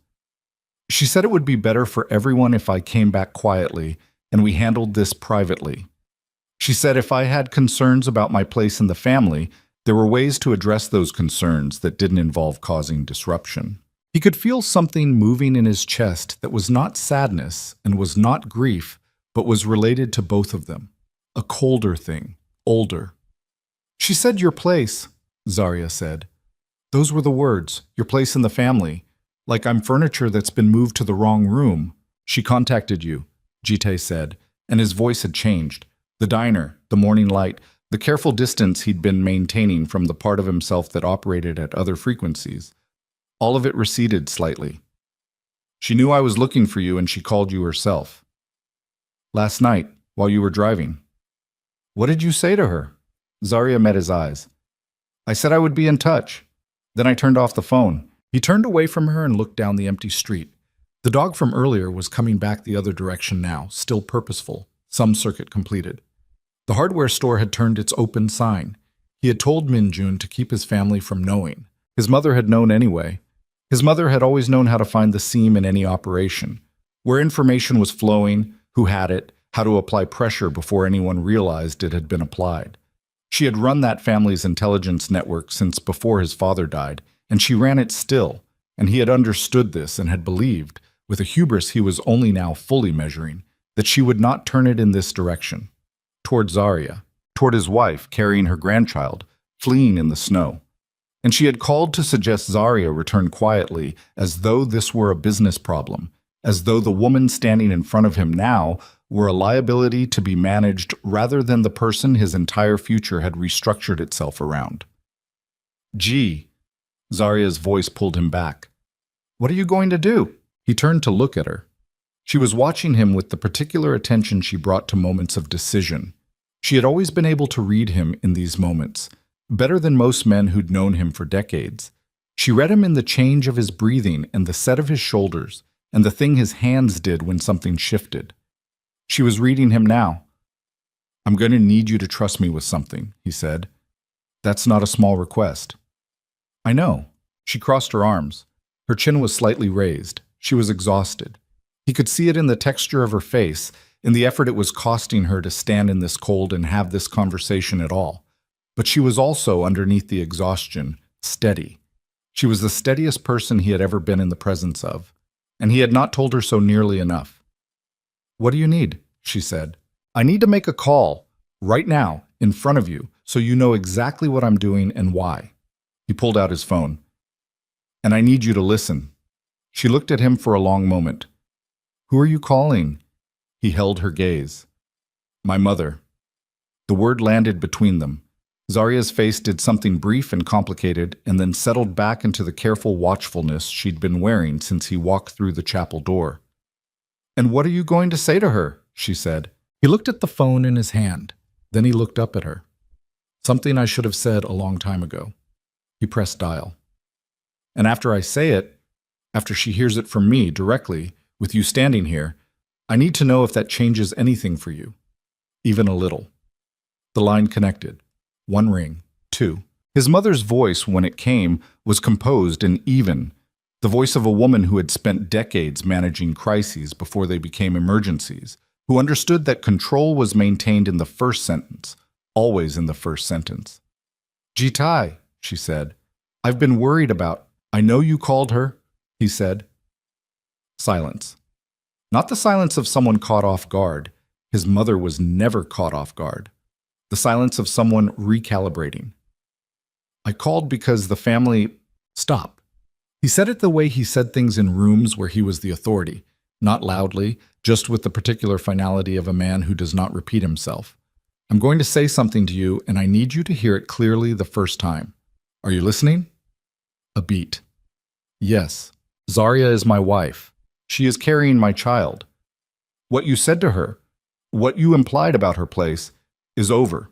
"She said it would be better for everyone if I came back quietly and we handled this privately. She said if I had concerns about my place in the family, there were ways to address those concerns that didn't involve causing disruption." He could feel something moving in his chest that was not sadness and was not grief, but was related to both of them. A colder thing, older. "She said your place," Zarya said. "Those were the words, your place in the family. Like I'm furniture that's been moved to the wrong room." "She contacted you," Jite said, and his voice had changed. The diner, the morning light, the careful distance he'd been maintaining from the part of himself that operated at other frequencies. All of it receded slightly. "She knew I was looking for you and she called you herself. Last night, while you were driving." "What did you say to her?" Zarya met his eyes. "I said I would be in touch. Then I turned off the phone." He turned away from her and looked down the empty street. The dog from earlier was coming back the other direction now, still purposeful, some circuit completed. The hardware store had turned its open sign. He had told Minjun to keep his family from knowing. His mother had known anyway. His mother had always known how to find the seam in any operation, where information was flowing, who had it, how to apply pressure before anyone realized it had been applied. She had run that family's intelligence network since before his father died, and she ran it still, and he had understood this and had believed, with a hubris he was only now fully measuring, that she would not turn it in this direction. Toward Zarya, toward his wife carrying her grandchild, fleeing in the snow. And she had called to suggest Zarya return quietly, as though this were a business problem, as though the woman standing in front of him now were a liability to be managed rather than the person his entire future had restructured itself around. "Gee," Zarya's voice pulled him back. "What are you going to do?" He turned to look at her. She was watching him with the particular attention she brought to moments of decision. She had always been able to read him in these moments, better than most men who'd known him for decades. She read him in the change of his breathing and the set of his shoulders, and the thing his hands did when something shifted. She was reading him now. "I'm going to need you to trust me with something," he said. "That's not a small request." "I know." She crossed her arms. Her chin was slightly raised. She was exhausted. He could see it in the texture of her face, in the effort it was costing her to stand in this cold and have this conversation at all. But she was also, underneath the exhaustion, steady. She was the steadiest person he had ever been in the presence of, and he had not told her so nearly enough. "What do you need?" she said. "I need to make a call, right now, in front of you, so you know exactly what I'm doing and why." He pulled out his phone. "And I need you to listen." She looked at him for a long moment. "Who are you calling?" He held her gaze. "My mother." The word landed between them. Zarya's face did something brief and complicated and then settled back into the careful watchfulness she'd been wearing since he walked through the chapel door. "And what are you going to say to her?" she said. He looked at the phone in his hand. Then he looked up at her. "Something I should have said a long time ago." He pressed dial. "And after I say it, after she hears it from me directly, with you standing here, I need to know if that changes anything for you. Even a little." The line connected. 1 ring, 2. His mother's voice, when it came, was composed and even, the voice of a woman who had spent decades managing crises before they became emergencies, who understood that control was maintained in the first sentence, always in the first sentence. "Jitai," she said, "I've been worried about—" "I know you called her," he said. Silence. Not the silence of someone caught off guard. His mother was never caught off guard. The silence of someone recalibrating. "I called because the family—" "Stop." He said it the way he said things in rooms where he was the authority, not loudly, just with the particular finality of a man who does not repeat himself. "I'm going to say something to you, and I need you to hear it clearly the first time. Are you listening?" A beat. "Yes. Zarya is my wife. She is carrying my child. What you said to her, what you implied about her place, is over.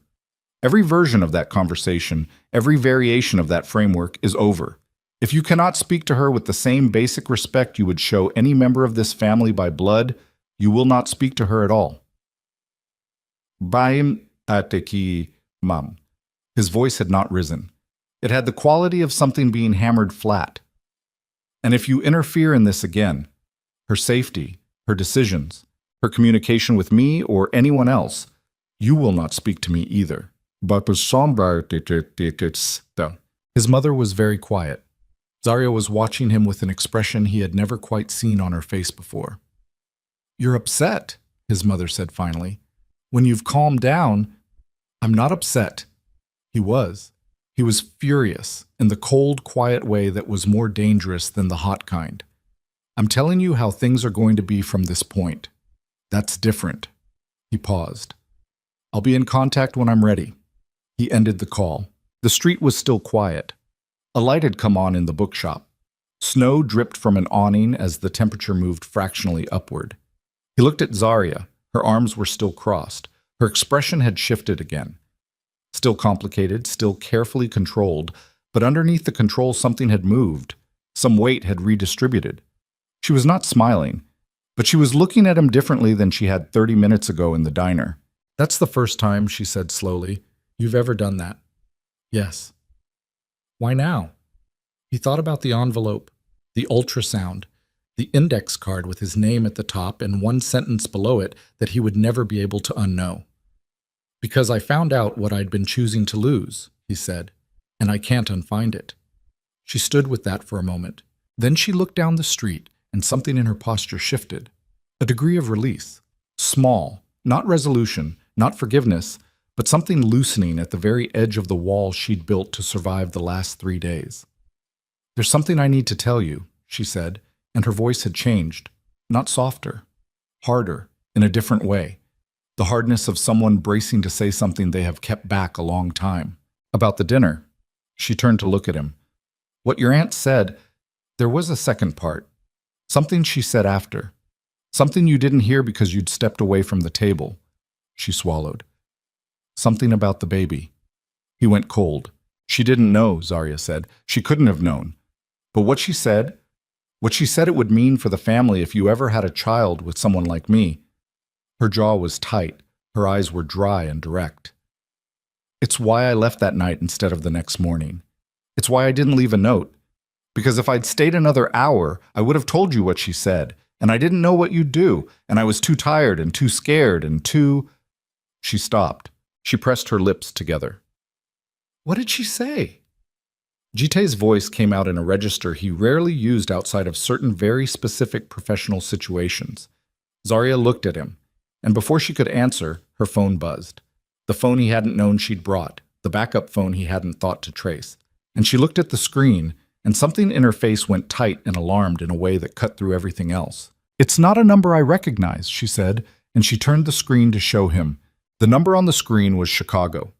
Every version of that conversation, every variation of that framework is over. If you cannot speak to her with the same basic respect you would show any member of this family by blood, you will not speak to her at all. Baim ateki mam. His voice had not risen. It had the quality of something being hammered flat. And if you interfere in this again, her safety, her decisions, her communication with me or anyone else, you will not speak to me either. His mother was very quiet. Zarya was watching him with an expression he had never quite seen on her face before. "You're upset," his mother said finally. "When you've calmed down—" "I'm not upset." He was. He was furious in the cold, quiet way that was more dangerous than the hot kind. "I'm telling you how things are going to be from this point. That's different." He paused. "I'll be in contact when I'm ready." He ended the call. The street was still quiet. A light had come on in the bookshop. Snow dripped from an awning as the temperature moved fractionally upward. He looked at Zarya. Her arms were still crossed. Her expression had shifted again. Still complicated, still carefully controlled, but underneath the control something had moved. Some weight had redistributed. She was not smiling, but she was looking at him differently than she had 30 minutes ago in the diner. "That's the first time," she said slowly, "you've ever done that." "Yes." "Why now?" He thought about the envelope, the ultrasound, the index card with his name at the top and one sentence below it that he would never be able to unknow. "Because I found out what I'd been choosing to lose," he said, "and I can't unfind it." She stood with that for a moment. Then she looked down the street, and something in her posture shifted. A degree of release. Small, not resolution, not forgiveness, but something loosening at the very edge of the wall she'd built to survive the last 3 days. "There's something I need to tell you," she said, and her voice had changed. Not softer, harder, in a different way. The hardness of someone bracing to say something they have kept back a long time. "About the dinner." She turned to look at him. "What your aunt said, there was a second part. Something she said after. Something you didn't hear because you'd stepped away from the table." She swallowed. "Something about the baby." He went cold. She didn't know, Zarya said. She couldn't have known. But what she said it would mean for the family if you ever had a child with someone like me. Her jaw was tight. Her eyes were dry and direct. "It's why I left that night instead of the next morning. It's why I didn't leave a note. Because if I'd stayed another hour, I would have told you what she said, and I didn't know what you'd do, and I was too tired and too scared and too—" She stopped. She pressed her lips together. "What did she say?" Jite's voice came out in a register he rarely used outside of certain very specific professional situations. Zarya looked at him, and before she could answer, her phone buzzed. The phone he hadn't known she'd brought, the backup phone he hadn't thought to trace. And she looked at the screen, and something in her face went tight and alarmed in a way that cut through everything else. "It's not a number I recognize," she said, and she turned the screen to show him. The number on the screen was Chicago.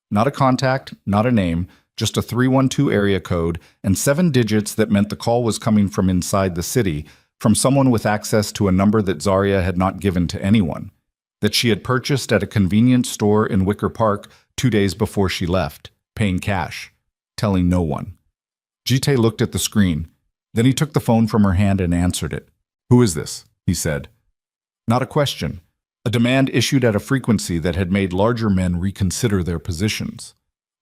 Not a contact, not a name, just a 312 area code and 7 digits that meant the call was coming from inside the city, from someone with access to a number that Zarya had not given to anyone, that she had purchased at a convenience store in Wicker Park 2 days before she left, paying cash, telling no one. Jite looked at the screen. Then he took the phone from her hand and answered it. "Who is this?" he said. Not a question. A demand issued at a frequency that had made larger men reconsider their positions.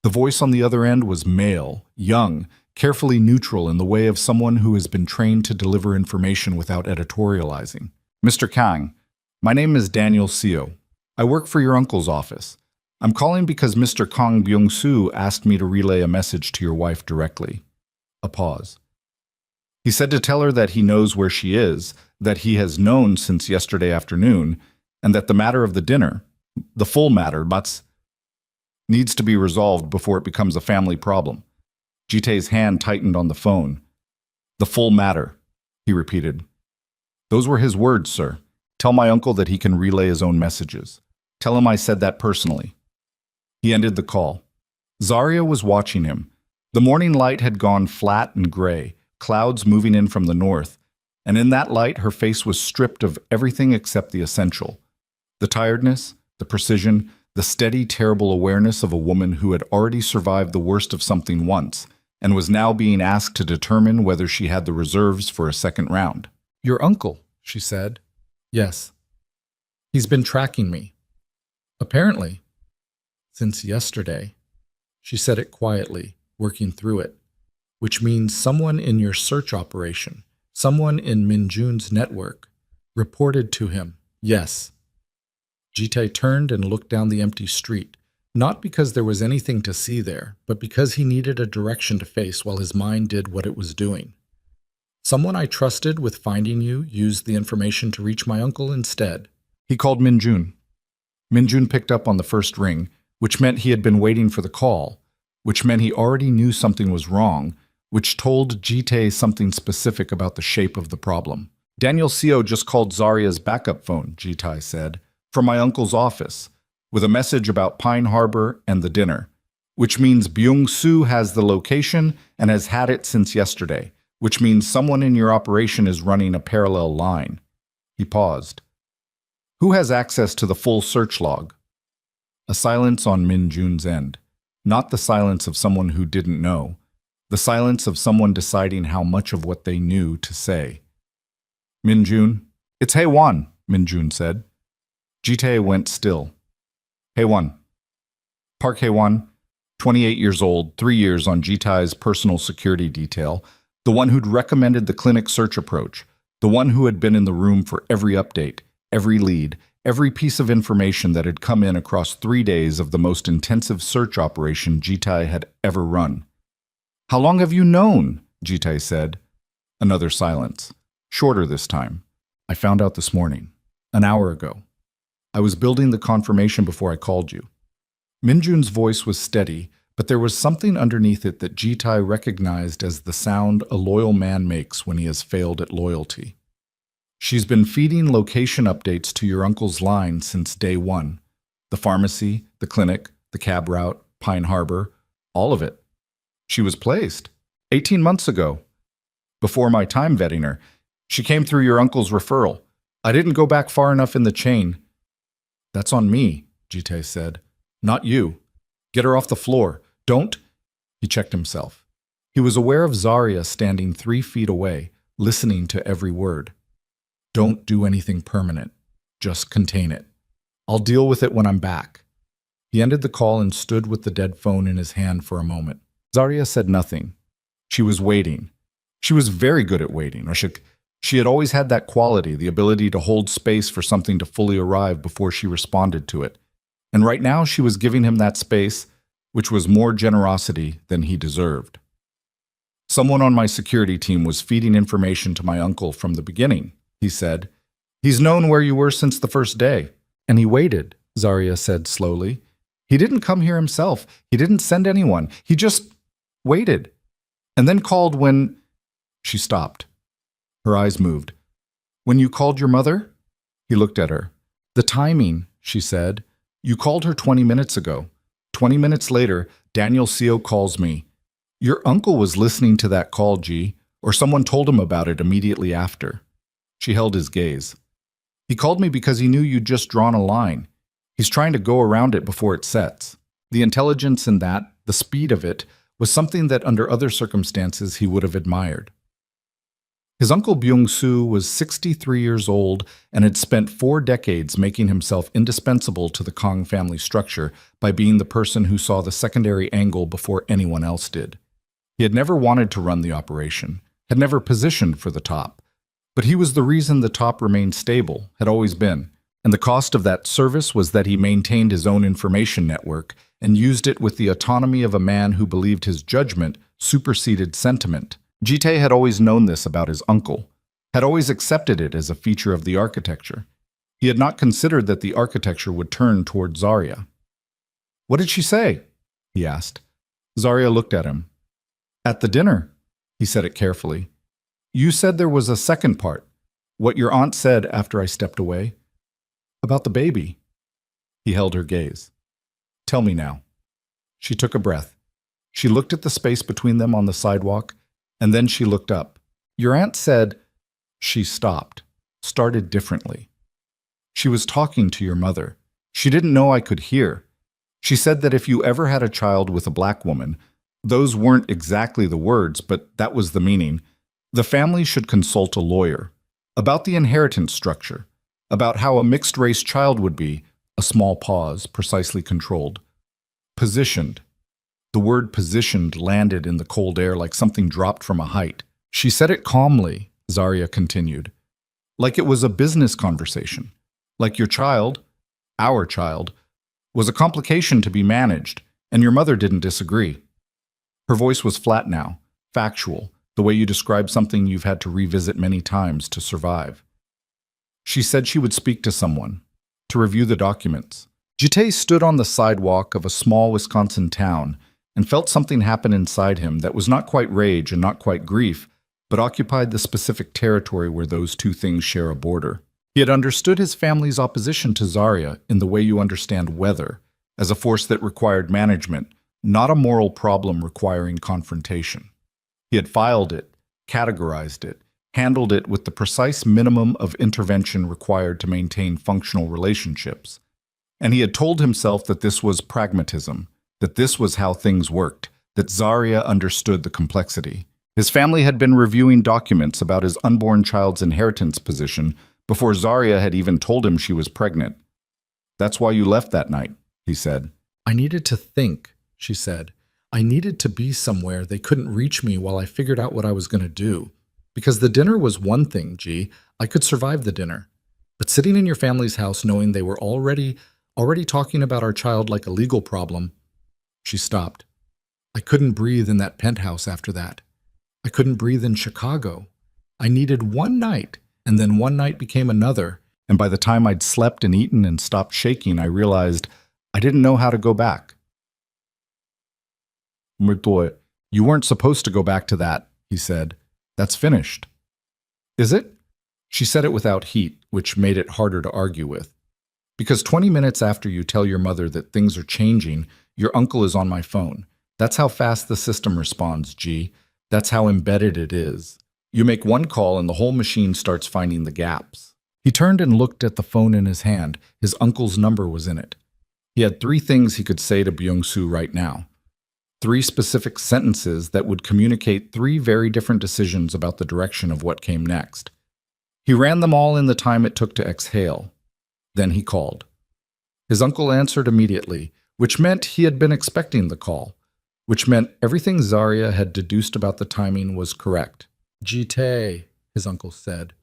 The voice on the other end was male, young, carefully neutral in the way of someone who has been trained to deliver information without editorializing. "Mr. Kang, my name is Daniel Seo. I work for your uncle's office. I'm calling because Mr. Kang Byung-soo asked me to relay a message to your wife directly." A pause. "He said to tell her that he knows where she is, that he has known since yesterday afternoon, and that the matter of the dinner, the full matter, needs to be resolved before it becomes a family problem." Jite's hand tightened on the phone. "The full matter," he repeated. "Those were his words, sir. Tell my uncle that he can relay his own messages. Tell him I said that personally." He ended the call. Zarya was watching him. The morning light had gone flat and gray, clouds moving in from the north, and in that light her face was stripped of everything except the essential. The tiredness, the precision, the steady, terrible awareness of a woman who had already survived the worst of something once, and was now being asked to determine whether she had the reserves for a second round. "Your uncle," she said. "Yes. He's been tracking me. Apparently. Since yesterday." She said it quietly, working through it. "Which means someone in your search operation, someone in Minjun's network, reported to him. Yes." Jitae turned and looked down the empty street, not because there was anything to see there, but because he needed a direction to face while his mind did what it was doing. "Someone I trusted with finding you used the information to reach my uncle instead." He called Minjun. Minjun picked up on the first ring, which meant he had been waiting for the call, which meant he already knew something was wrong, which told Jitae something specific about the shape of the problem. "Daniel Seo just called Zarya's backup phone," Jitae said, "from my uncle's office, with a message about Pine Harbor and the dinner, which means Byung-soo has the location and has had it since yesterday, which means someone in your operation is running a parallel line." He paused. "Who has access to the full search log?" A silence on Min Jun's end. Not the silence of someone who didn't know. The silence of someone deciding how much of what they knew to say. "Min Jun." "It's Haewon," Min Jun said. Jitae went still. "Haewon." Park Haewon, 28 years old, 3 years on Jitae's personal security detail, the one who'd recommended the clinic search approach, the one who had been in the room for every update, every lead, every piece of information that had come in across 3 days of the most intensive search operation Jitae had ever run. "How long have you known?" Jitae said. Another silence. Shorter this time. "I found out this morning. An hour ago. I was building the confirmation before I called you." Minjun's voice was steady, but there was something underneath it that Jitae recognized as the sound a loyal man makes when he has failed at loyalty. "She's been feeding location updates to your uncle's line since day one. The pharmacy, the clinic, the cab route, Pine Harbor, all of it. She was placed 18 months ago. Before my time vetting her, she came through your uncle's referral. I didn't go back far enough in the chain." "That's on me," Jitae said. "Not you. Get her off the floor. Don't—" He checked himself. He was aware of Zarya standing 3 feet away, listening to every word. "Don't do anything permanent. Just contain it. I'll deal with it when I'm back." He ended the call and stood with the dead phone in his hand for a moment. Zarya said nothing. She was waiting. She was very good at waiting, or she had always had that quality, the ability to hold space for something to fully arrive before she responded to it. And right now she was giving him that space, which was more generosity than he deserved. "Someone on my security team was feeding information to my uncle from the beginning," he said. "He's known where you were since the first day." "And he waited," Zarya said slowly. "He didn't come here himself. He didn't send anyone. He just waited. And then called when—" She stopped. Her eyes moved. "When you called your mother?" He looked at her. "The timing," she said. "You called her 20 minutes ago. 20 minutes later, Daniel Seo calls me. Your uncle was listening to that call, G, or someone told him about it immediately after." She held his gaze. "He called me because he knew you'd just drawn a line. He's trying to go around it before it sets." The intelligence in that, the speed of it, was something that under other circumstances he would have admired. His uncle Byung-soo was 63 years old and had spent 4 decades making himself indispensable to the Kong family structure by being the person who saw the secondary angle before anyone else did. He had never wanted to run the operation, had never positioned for the top, but he was the reason the top remained stable, had always been, and the cost of that service was that he maintained his own information network and used it with the autonomy of a man who believed his judgment superseded sentiment. Jitae had always known this about his uncle, had always accepted it as a feature of the architecture. He had not considered that the architecture would turn toward Zarya. "What did she say?" he asked. Zarya looked at him. "At the dinner," he said it carefully. "You said there was a second part, what your aunt said after I stepped away. About the baby." He held her gaze. "Tell me now." She took a breath. She looked at the space between them on the sidewalk, and then she looked up. "Your aunt said—" She stopped, started differently. "She was talking to your mother. She didn't know I could hear. She said that if you ever had a child with a black woman, Those weren't exactly the words, but that was the meaning. The family should consult a lawyer about the inheritance structure, about how a mixed-race child would be, a small pause, precisely controlled. Positioned. The word positioned landed in the cold air like something dropped from a height. She said it calmly, Zarya continued, like it was a business conversation. Like your child, our child, was a complication to be managed, and your mother didn't disagree. Her voice was flat now, factual, the way you describe something you've had to revisit many times to survive. She said she would speak to someone, to review the documents. Jite stood on the sidewalk of a small Wisconsin town and felt something happen inside him that was not quite rage and not quite grief, but occupied the specific territory where those two things share a border. He had understood his family's opposition to Zarya in the way you understand weather, as a force that required management, not a moral problem requiring confrontation. He had filed it, categorized it, handled it with the precise minimum of intervention required to maintain functional relationships. And he had told himself that this was pragmatism, that this was how things worked, that Zarya understood the complexity. His family had been reviewing documents about his unborn child's inheritance position before Zarya had even told him she was pregnant. "That's why you left that night," he said. "I needed to think," she said. "I needed to be somewhere they couldn't reach me while I figured out what I was going to do. Because the dinner was one thing, G. I could survive the dinner. But sitting in your family's house knowing they were already talking about our child like a legal problem." She stopped. "I couldn't breathe in that penthouse after that. I couldn't breathe in Chicago. I needed one night, and then one night became another. And by the time I'd slept and eaten and stopped shaking, I realized I didn't know how to go back." "You weren't supposed to go back to that," he said. "That's finished." "Is it?" She said it without heat, which made it harder to argue with. "Because 20 minutes after you tell your mother that things are changing, your uncle is on my phone. That's how fast the system responds, G. That's how embedded it is. You make one call and the whole machine starts finding the gaps." He turned and looked at the phone in his hand. His uncle's number was in it. He had 3 things he could say to Byung-soo right now. 3 specific sentences that would communicate 3 very different decisions about the direction of what came next. He ran them all in the time it took to exhale. Then he called. His uncle answered immediately, which meant he had been expecting the call, which meant everything Zarya had deduced about the timing was correct. "Jite," his uncle said.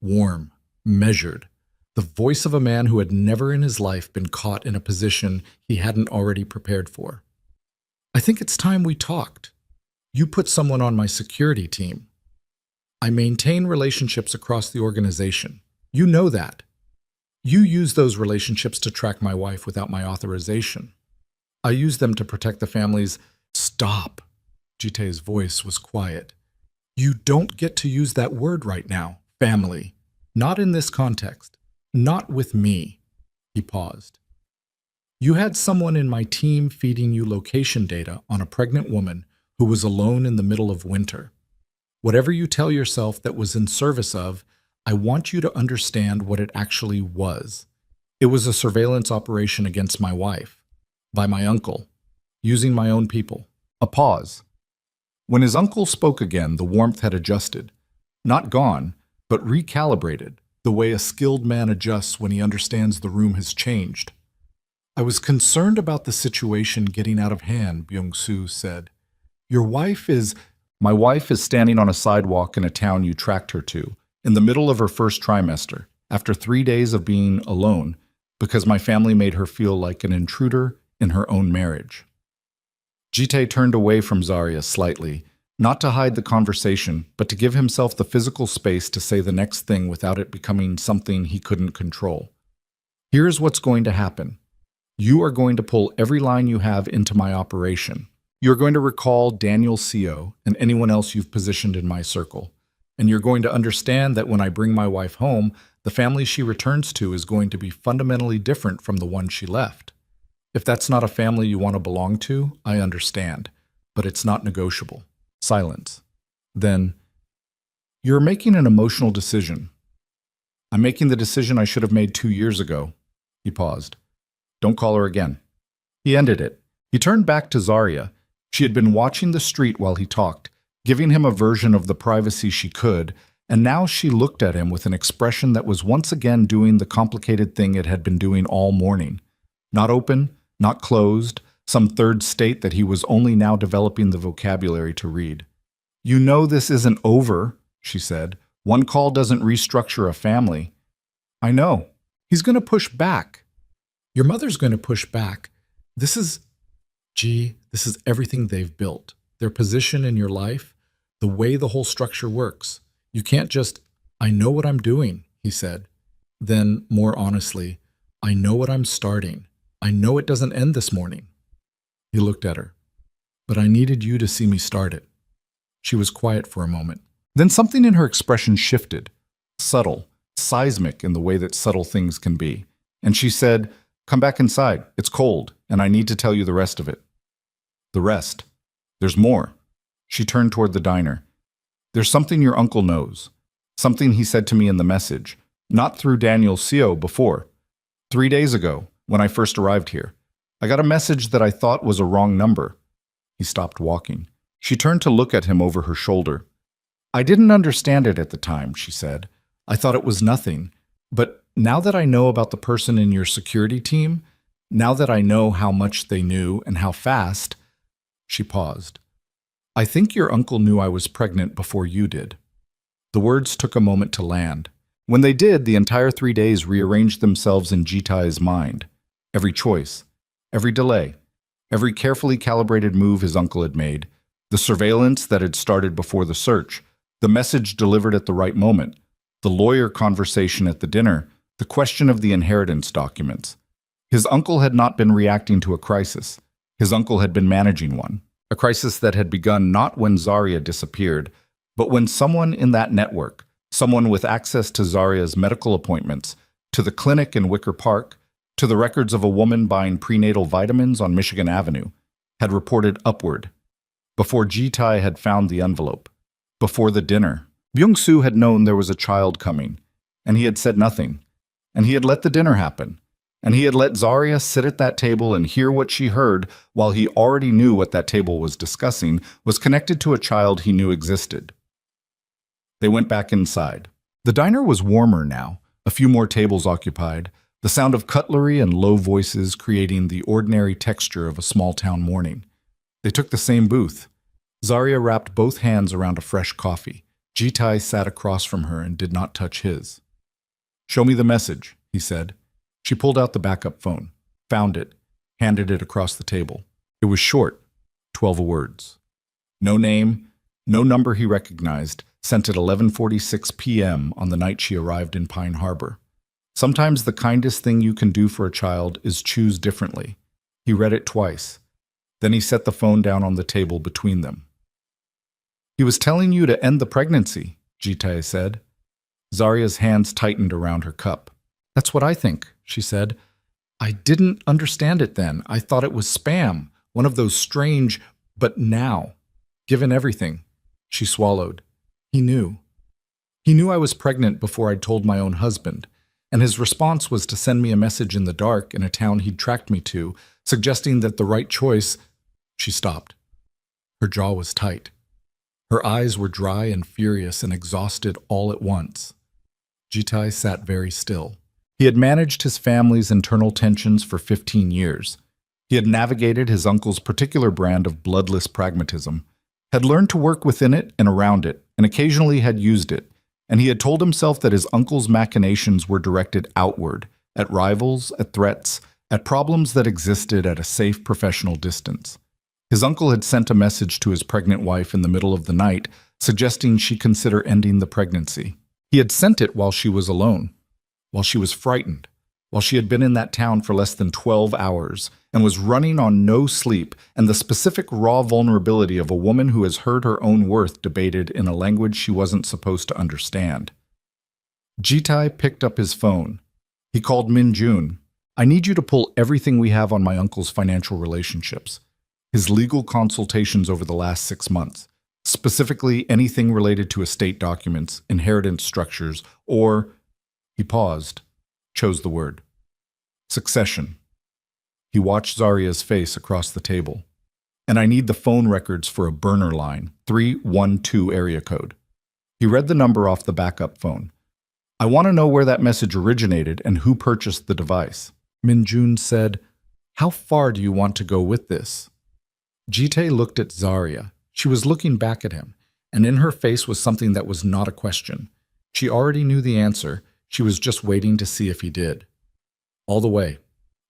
Warm, measured, the voice of a man who had never in his life been caught in a position he hadn't already prepared for. "I think it's time we talked. You put someone on my security team. I maintain relationships across the organization. You know that. You use those relationships to track my wife without my authorization. I use them to protect the family's—" "Stop." Jite's voice was quiet. "You don't get to use that word right now, family. Not in this context. Not with me." He paused. "You had someone in my team feeding you location data on a pregnant woman who was alone in the middle of winter. Whatever you tell yourself that was in service of, I want you to understand what it actually was. It was a surveillance operation against my wife, by my uncle, using my own people." A pause. When his uncle spoke again, the warmth had adjusted. Not gone, but recalibrated, the way a skilled man adjusts when he understands the room has changed. "I was concerned about the situation getting out of hand," Byung-soo said. "Your wife is—" "My wife is standing on a sidewalk in a town you tracked her to, in the middle of her first trimester, after 3 days of being alone, because my family made her feel like an intruder in her own marriage." Jite turned away from Zarya slightly, not to hide the conversation, but to give himself the physical space to say the next thing without it becoming something he couldn't control. "Here's what's going to happen. You are going to pull every line you have into my operation. You're going to recall Daniel Co. and anyone else you've positioned in my circle. And you're going to understand that when I bring my wife home, the family she returns to is going to be fundamentally different from the one she left. If that's not a family you want to belong to, I understand, but it's not negotiable." Silence. Then, "You're making an emotional decision. I'm making the decision I should have made 2 years ago." He paused. "Don't call her again." He ended it. He turned back to Zarya, She had been watching the street while he talked, giving him a version of the privacy she could, and now she looked at him with an expression that was once again doing the complicated thing it had been doing all morning. Not open, not closed, some third state that he was only now developing the vocabulary to read. "You know this isn't over," she said. "One call doesn't restructure a family." "I know. He's going to push back. Your mother's going to push back. This is everything they've built. Their position in your life, the way the whole structure works. You can't just, 'I know what I'm doing,'" he said. Then, more honestly, "I know what I'm starting. I know it doesn't end this morning." He looked at her. "But I needed you to see me start it." She was quiet for a moment. Then something in her expression shifted, subtle, seismic in the way that subtle things can be. And she said, "Come back inside. It's cold, and I need to tell you the rest of it." "The rest? There's more." She turned toward the diner. "There's something your uncle knows. Something he said to me in the message. Not through Daniel Co. before. 3 days ago, when I first arrived here. I got a message that I thought was a wrong number." He stopped walking. She turned to look at him over her shoulder. "I didn't understand it at the time," she said. "I thought it was nothing. But now that I know about the person in your security team, now that I know how much they knew and how fast—" She paused. "I think your uncle knew I was pregnant before you did." The words took a moment to land. When they did, the entire 3 days rearranged themselves in Jitai's mind. Every choice, every delay, every carefully calibrated move his uncle had made, the surveillance that had started before the search, the message delivered at the right moment, the lawyer conversation at the dinner, the question of the inheritance documents. His uncle had not been reacting to a crisis. His uncle had been managing one. A crisis that had begun not when Zarya disappeared, but when someone in that network, someone with access to Zarya's medical appointments, to the clinic in Wicker Park, to the records of a woman buying prenatal vitamins on Michigan Avenue, had reported upward. Before Jitai had found the envelope, before the dinner, Byung-soo had known there was a child coming, and he had said nothing, and he had let the dinner happen, and he had let Zarya sit at that table and hear what she heard while he already knew what that table was discussing was connected to a child he knew existed. They went back inside. The diner was warmer now, a few more tables occupied, the sound of cutlery and low voices creating the ordinary texture of a small-town morning. They took the same booth. Zarya wrapped both hands around a fresh coffee. Jitai sat across from her and did not touch his. "Show me the message," he said. She pulled out the backup phone, found it, handed it across the table. It was short, 12 words. No name, no number he recognized, sent at 11:46 p.m. on the night she arrived in Pine Harbor. "Sometimes the kindest thing you can do for a child is choose differently." He read it twice. Then he set the phone down on the table between them. "He was telling you to end the pregnancy," Jitai said. Zarya's hands tightened around her cup. "That's what I think," she said. "I didn't understand it then. I thought it was spam, one of those strange, but now, given everything." She swallowed. He knew. He knew I was pregnant before I'd told my own husband, and his response was to send me a message in the dark in a town he'd tracked me to, suggesting that the right choice— She stopped. Her jaw was tight. Her eyes were dry and furious and exhausted all at once. Jitai sat very still. He had managed his family's internal tensions for 15 years. He had navigated his uncle's particular brand of bloodless pragmatism, had learned to work within it and around it, and occasionally had used it, and he had told himself that his uncle's machinations were directed outward, at rivals, at threats, at problems that existed at a safe professional distance. His uncle had sent a message to his pregnant wife in the middle of the night, suggesting she consider ending the pregnancy. He had sent it while she was alone, while she was frightened, while she had been in that town for less than 12 hours and was running on no sleep and the specific raw vulnerability of a woman who has heard her own worth debated in a language she wasn't supposed to understand. Jitai picked up his phone. He called Min Jun. "I need you to pull everything we have on my uncle's financial relationships, his legal consultations over the last 6 months, specifically anything related to estate documents, inheritance structures, or—" He paused, chose the word. "Succession." He watched Zarya's face across the table. and I need the phone records for a burner line, 312 area code. He read the number off the backup phone. I want to know where that message originated and who purchased the device. Minjun said, "How far do you want to go with this?" Jite looked at Zarya. She was looking back at him, and in her face was something that was not a question. She already knew the answer. She was just waiting to see if he did. "All the way,"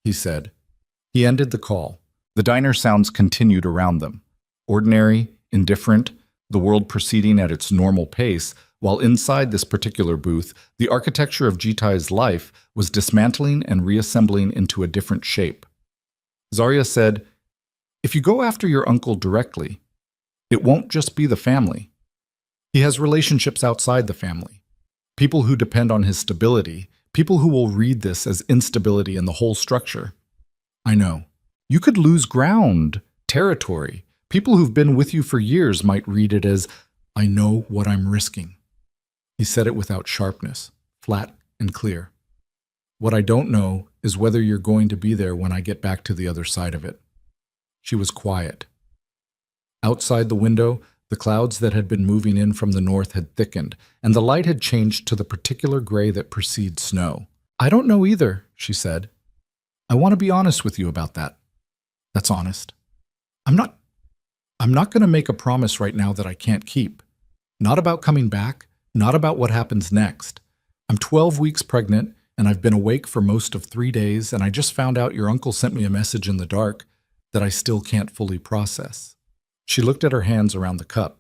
he said. He ended the call. The diner sounds continued around them. Ordinary, indifferent, the world proceeding at its normal pace, while inside this particular booth, the architecture of Jitai's life was dismantling and reassembling into a different shape. Zarya said, "If you go after your uncle directly, it won't just be the family. He has relationships outside the family. People who depend on his stability, people who will read this as instability in the whole structure. I know. You could lose ground, territory. People who've been with you for years might read it as, I know what I'm risking." He said it without sharpness, flat and clear. "What I don't know is whether you're going to be there when I get back to the other side of it." She was quiet. Outside the window, the clouds that had been moving in from the north had thickened, and the light had changed to the particular gray that precedes snow. "I don't know either," she said. "I want to be honest with you about that." "That's honest." I'm not going to make a promise right now that I can't keep. Not about coming back, not about what happens next. I'm 12 weeks pregnant, and I've been awake for most of 3 days, and I just found out your uncle sent me a message in the dark that I still can't fully process. She looked at her hands around the cup.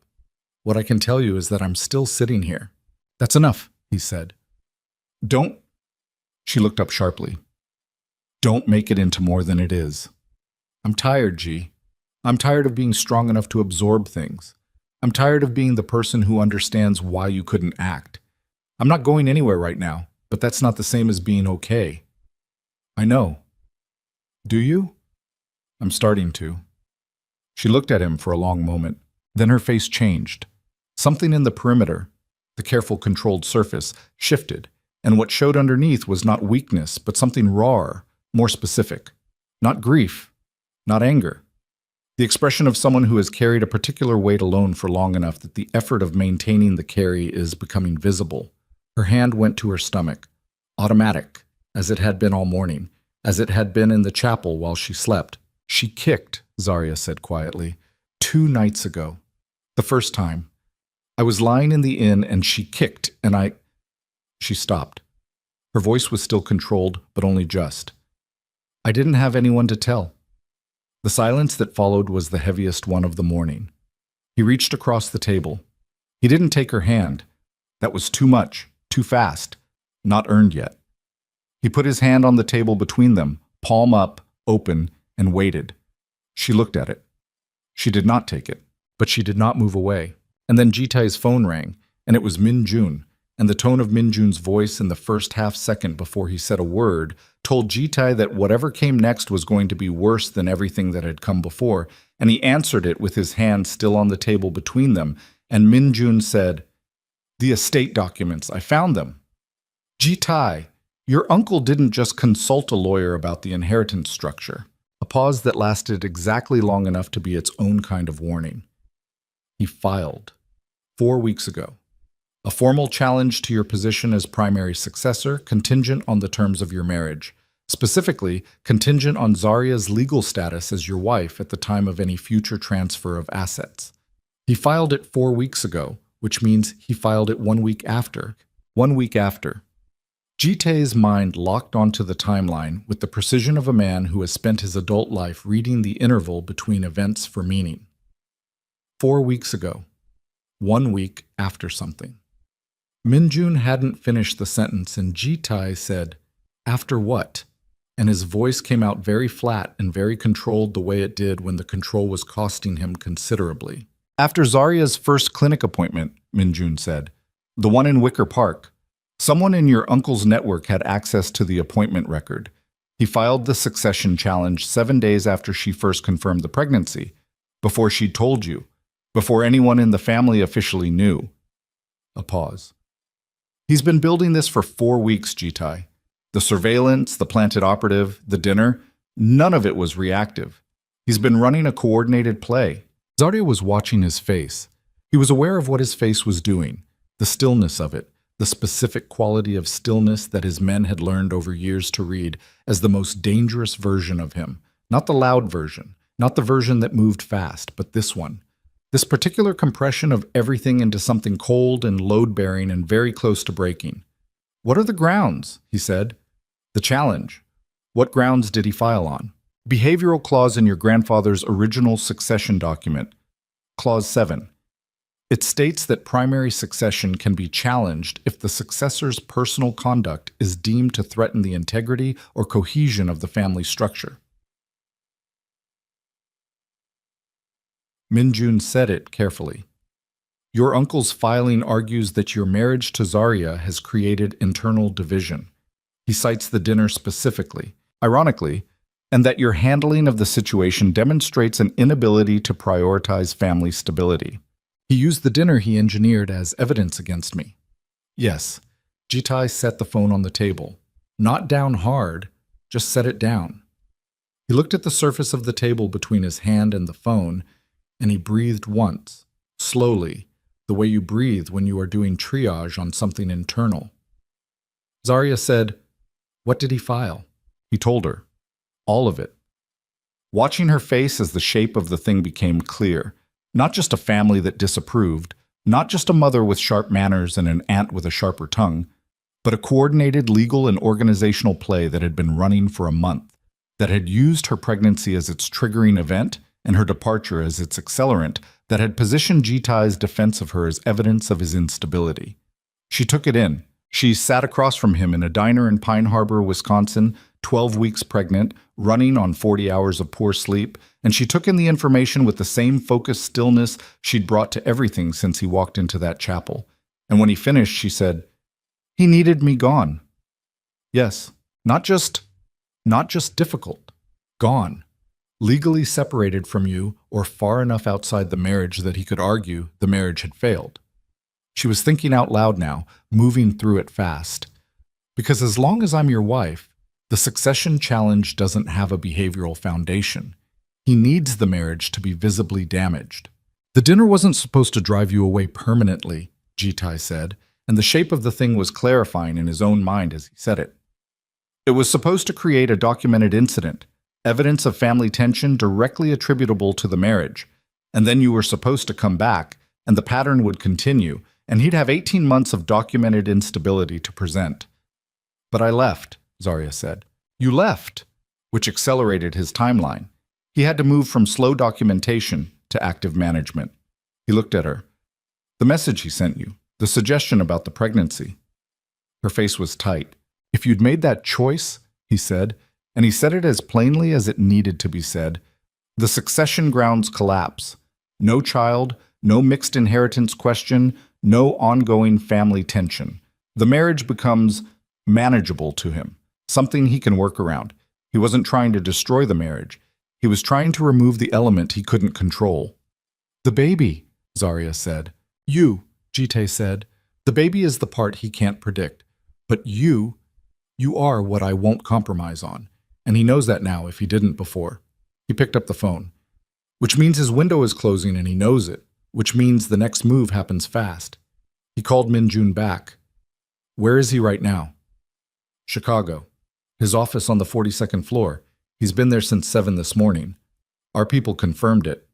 "What I can tell you is that I'm still sitting here." "That's enough," he said. "Don't," she looked up sharply. "Don't make it into more than it is. I'm tired, G. I'm tired of being strong enough to absorb things. I'm tired of being the person who understands why you couldn't act. I'm not going anywhere right now, but that's not the same as being okay." "I know." "Do you?" "I'm starting to." She looked at him for a long moment. Then her face changed. Something in the perimeter, the careful controlled surface, shifted, and what showed underneath was not weakness, but something rawer, more specific. Not grief, not anger. The expression of someone who has carried a particular weight alone for long enough that the effort of maintaining the carry is becoming visible. Her hand went to her stomach, automatic, as it had been all morning, as it had been in the chapel while she slept. "She kicked," Zarya said quietly, 2 nights ago. "The first time. I was lying in the inn and she kicked and I—" She stopped. Her voice was still controlled, but only just. "I didn't have anyone to tell." The silence that followed was the heaviest one of the morning. He reached across the table. He didn't take her hand. That was too much, too fast, not earned yet. He put his hand on the table between them, palm up, open, and waited. She looked at it. She did not take it, but she did not move away. And then Jitai's phone rang, and it was Minjun, and the tone of Minjun's voice in the first half second before he said a word told Jitai that whatever came next was going to be worse than everything that had come before, and he answered it with his hand still on the table between them, and Minjun said, "The estate documents, I found them." "Jitai, your uncle didn't just consult a lawyer about the inheritance structure." A pause that lasted exactly long enough to be its own kind of warning. "He filed 4 weeks ago. A formal challenge to your position as primary successor, contingent on the terms of your marriage. Specifically, contingent on Zarya's legal status as your wife at the time of any future transfer of assets. He filed it 4 weeks ago, which means he filed it 1 week after. 1 week after." Jitai's mind locked onto the timeline with the precision of a man who has spent his adult life reading the interval between events for meaning. 4 weeks ago. 1 week after something. Minjun hadn't finished the sentence and Jitai said, "After what?" And his voice came out very flat and very controlled the way it did when the control was costing him considerably. "After Zarya's first clinic appointment," Minjun said. "The one in Wicker Park. Someone in your uncle's network had access to the appointment record. He filed the succession challenge 7 days after she first confirmed the pregnancy, before she told you, before anyone in the family officially knew." A pause. "He's been building this for 4 weeks, Jitai. The surveillance, the planted operative, the dinner, none of it was reactive. He's been running a coordinated play. Zarya was watching his face. He was aware of what his face was doing, the stillness of it, the specific quality of stillness that his men had learned over years to read as the most dangerous version of him. Not the loud version, not the version that moved fast, but this one. This particular compression of everything into something cold and load-bearing and very close to breaking. "What are the grounds?" he said. "The challenge. What grounds did he file on?" Behavioral clause in your grandfather's original succession document. Clause 7. It states that primary succession can be challenged if the successor's personal conduct is deemed to threaten the integrity or cohesion of the family structure. Minjun said it carefully. Your uncle's filing argues that your marriage to Zarya has created internal division. He cites the dinner specifically, ironically, and that your handling of the situation demonstrates an inability to prioritize family stability. He used the dinner he engineered as evidence against me. Yes, Jitai set the phone on the table. Not down hard, just set it down. He looked at the surface of the table between his hand and the phone, and he breathed once, slowly, the way you breathe when you are doing triage on something internal. Zarya said, "What did he file?" He told her. All of it. Watching her face as the shape of the thing became clear, not just a family that disapproved, not just a mother with sharp manners and an aunt with a sharper tongue, but a coordinated legal and organizational play that had been running for a month, that had used her pregnancy as its triggering event and her departure as its accelerant, that had positioned Jitai's defense of her as evidence of his instability. She took it in. She sat across from him in a diner in Pine Harbor, Wisconsin, 12 weeks pregnant, running on 40 hours of poor sleep, and she took in the information with the same focused stillness she'd brought to everything since he walked into that chapel. And when he finished, she said, "He needed me gone." Yes, not just difficult, gone. Legally separated from you or far enough outside the marriage that he could argue the marriage had failed. She was thinking out loud now, moving through it fast. Because as long as I'm your wife, the succession challenge doesn't have a behavioral foundation. He needs the marriage to be visibly damaged. The dinner wasn't supposed to drive you away permanently, Jitai said, and the shape of the thing was clarifying in his own mind as he said it. It was supposed to create a documented incident, evidence of family tension directly attributable to the marriage, and then you were supposed to come back, and the pattern would continue, and he'd have 18 months of documented instability to present. But I left, Zarya said. You left, which accelerated his timeline. He had to move from slow documentation to active management. He looked at her. The message he sent you, the suggestion about the pregnancy. Her face was tight. If you'd made that choice, he said, and he said it as plainly as it needed to be said, the succession grounds collapse. No child, no mixed inheritance question, no ongoing family tension. The marriage becomes manageable to him, something he can work around. He wasn't trying to destroy the marriage. He was trying to remove the element he couldn't control. The baby, Zarya said. You, Jitai said. The baby is the part he can't predict. But you are what I won't compromise on. And he knows that now if he didn't before. He picked up the phone. Which means his window is closing and he knows it. Which means the next move happens fast. He called Minjun back. Where is he right now? Chicago. His office on the 42nd floor. He's been there since 7 this morning. Our people confirmed it.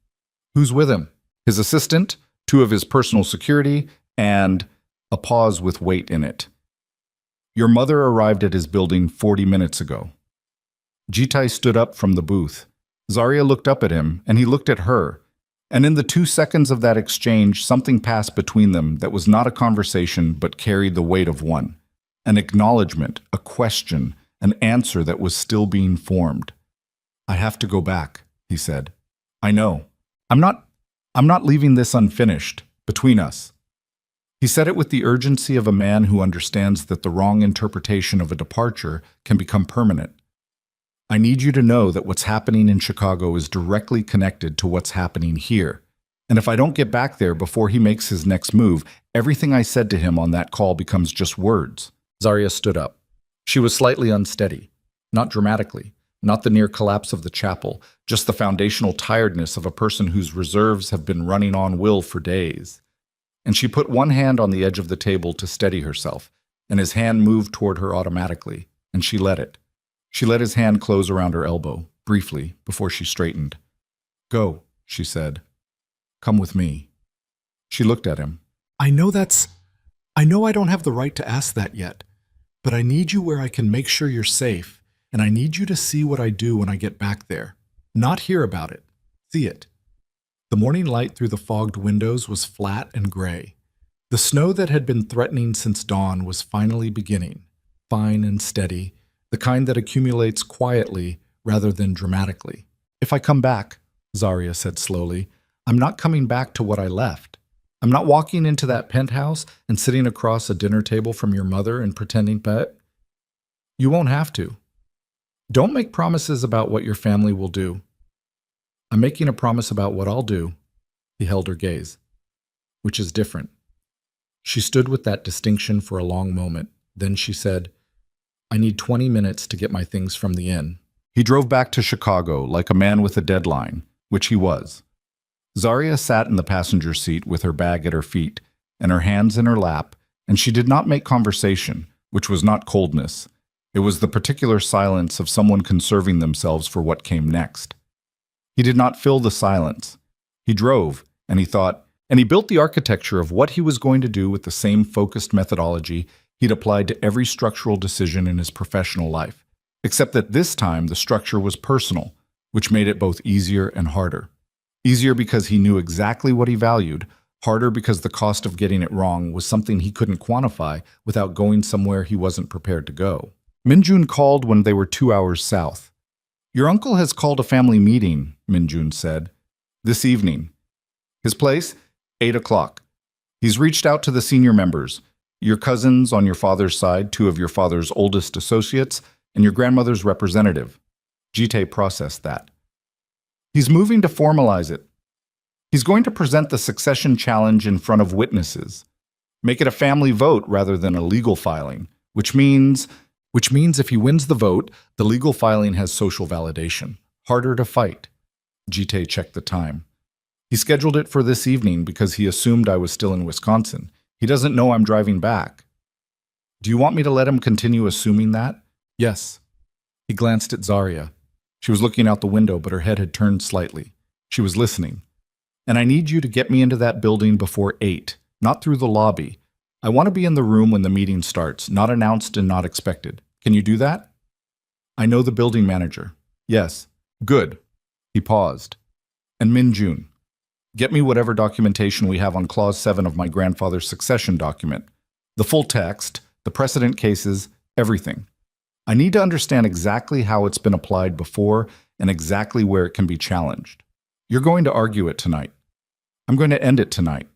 Who's with him? His assistant, 2 of his personal security, and a pause with weight in it. Your mother arrived at his building 40 minutes ago. Jitai stood up from the booth. Zarya looked up at him, and he looked at her. And in the 2 seconds of that exchange, something passed between them that was not a conversation but carried the weight of one. An acknowledgement, a question, an answer that was still being formed. I have to go back, he said. I know. I'm not leaving this unfinished, between us. He said it with the urgency of a man who understands that the wrong interpretation of a departure can become permanent. I need you to know that what's happening in Chicago is directly connected to what's happening here. And if I don't get back there before he makes his next move, everything I said to him on that call becomes just words. Zarya stood up. She was slightly unsteady, not dramatically, not the near collapse of the chapel, just the foundational tiredness of a person whose reserves have been running on will for days. And she put one hand on the edge of the table to steady herself, and his hand moved toward her automatically, and she let it. She let his hand close around her elbow, briefly, before she straightened. "Go," she said. "Come with me." She looked at him. I know I don't have the right to ask that yet, but I need you where I can make sure you're safe, and I need you to see what I do when I get back there. Not hear about it. See it." The morning light through the fogged windows was flat and gray. The snow that had been threatening since dawn was finally beginning, fine and steady, the kind that accumulates quietly rather than dramatically. "If I come back," Zarya said slowly, "I'm not coming back to what I left. I'm not walking into that penthouse and sitting across a dinner table from your mother and pretending that you won't have to. Don't make promises about what your family will do. I'm making a promise about what I'll do." He held her gaze. "Which is different." She stood with that distinction for a long moment. Then she said, "I need 20 minutes to get my things from the inn." He drove back to Chicago like a man with a deadline, which he was. Zarya sat in the passenger seat with her bag at her feet and her hands in her lap, and she did not make conversation, which was not coldness. It was the particular silence of someone conserving themselves for what came next. He did not fill the silence. He drove, and he thought, and he built the architecture of what he was going to do with the same focused methodology he'd applied to every structural decision in his professional life, except that this time the structure was personal, which made it both easier and harder. Easier because he knew exactly what he valued, harder because the cost of getting it wrong was something he couldn't quantify without going somewhere he wasn't prepared to go. Minjun called when they were 2 hours south. "Your uncle has called a family meeting," Minjun said. "This evening. His place? 8 o'clock. He's reached out to the senior members, your cousins on your father's side, 2 of your father's oldest associates, and your grandmother's representative." Jite processed that. "He's moving to formalize it. He's going to present the succession challenge in front of witnesses. Make it a family vote rather than a legal filing, which means if he wins the vote, the legal filing has social validation. Harder to fight." Jite checked the time. "He scheduled it for this evening because he assumed I was still in Wisconsin. He doesn't know I'm driving back. Do you want me to let him continue assuming that?" "Yes." He glanced at Zarya. She was looking out the window, but her head had turned slightly. She was listening. "And I need you to get me into that building before 8, not through the lobby. I want to be in the room when the meeting starts, not announced and not expected. Can you do that?" "I know the building manager." "Yes." "Good." He paused. "And Minjun, get me whatever documentation we have on Clause 7 of my grandfather's succession document. The full text, the precedent cases, everything. I need to understand exactly how it's been applied before and exactly where it can be challenged. You're going to argue it tonight. I'm going to end it tonight,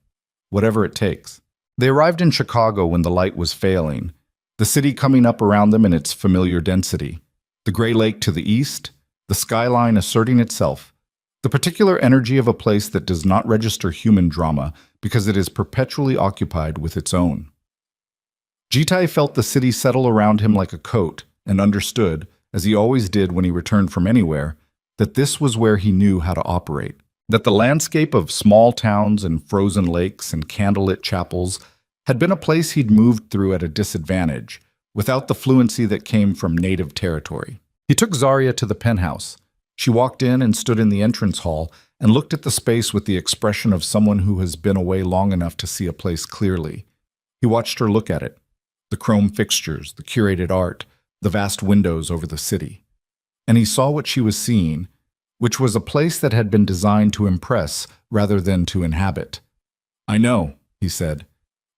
whatever it takes." They arrived in Chicago when the light was failing, the city coming up around them in its familiar density, the gray lake to the east, the skyline asserting itself, the particular energy of a place that does not register human drama because it is perpetually occupied with its own. Jitai felt the city settle around him like a coat and understood, as he always did when he returned from anywhere, that this was where he knew how to operate, that the landscape of small towns and frozen lakes and candlelit chapels had been a place he'd moved through at a disadvantage, without the fluency that came from native territory. He took Zarya to the penthouse. She walked in and stood in the entrance hall and looked at the space with the expression of someone who has been away long enough to see a place clearly. He watched her look at it, the chrome fixtures, the curated art, the vast windows over the city. And he saw what she was seeing, which was a place that had been designed to impress rather than to inhabit. "I know," he said.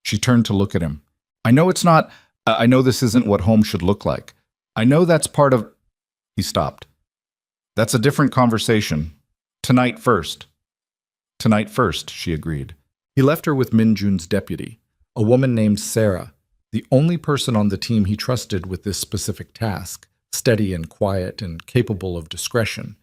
She turned to look at him. I know this isn't what home should look like. I know that's part of—" He stopped. "That's a different conversation. Tonight first." "Tonight first," she agreed. He left her with Minjun's deputy, a woman named Sarah, the only person on the team he trusted with this specific task, steady and quiet and capable of discretion.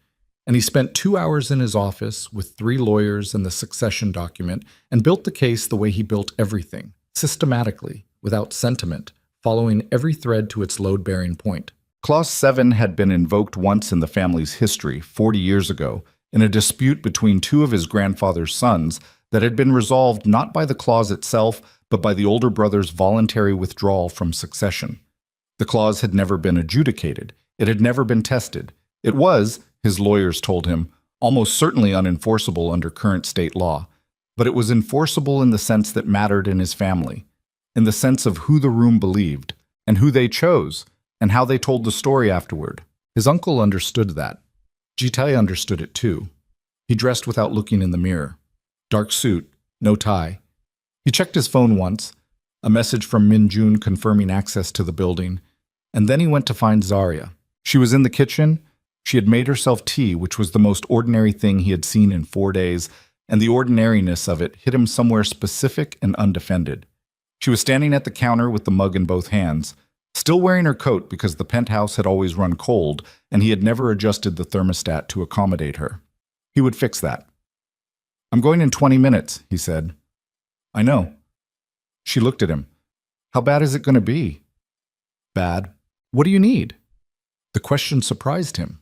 And he spent 2 hours in his office with 3 lawyers and the succession document and built the case the way he built everything, systematically, without sentiment, following every thread to its load-bearing point. Clause 7 had been invoked once in the family's history, 40 years ago, in a dispute between two of his grandfather's sons that had been resolved not by the clause itself, but by the older brother's voluntary withdrawal from succession. The clause had never been adjudicated. It had never been tested. It was, his lawyers told him, almost certainly unenforceable under current state law. But it was enforceable in the sense that mattered in his family, in the sense of who the room believed, and who they chose, and how they told the story afterward. His uncle understood that. Jitai understood it too. He dressed without looking in the mirror. Dark suit, no tie. He checked his phone once, a message from Minjun confirming access to the building, and then he went to find Zarya. She was in the kitchen. She had made herself tea, which was the most ordinary thing he had seen in 4 days, and the ordinariness of it hit him somewhere specific and undefended. She was standing at the counter with the mug in both hands, still wearing her coat because the penthouse had always run cold and he had never adjusted the thermostat to accommodate her. He would fix that. "I'm going in 20 minutes, he said. "I know." She looked at him. "How bad is it going to be?" "Bad. What do you need?" The question surprised him.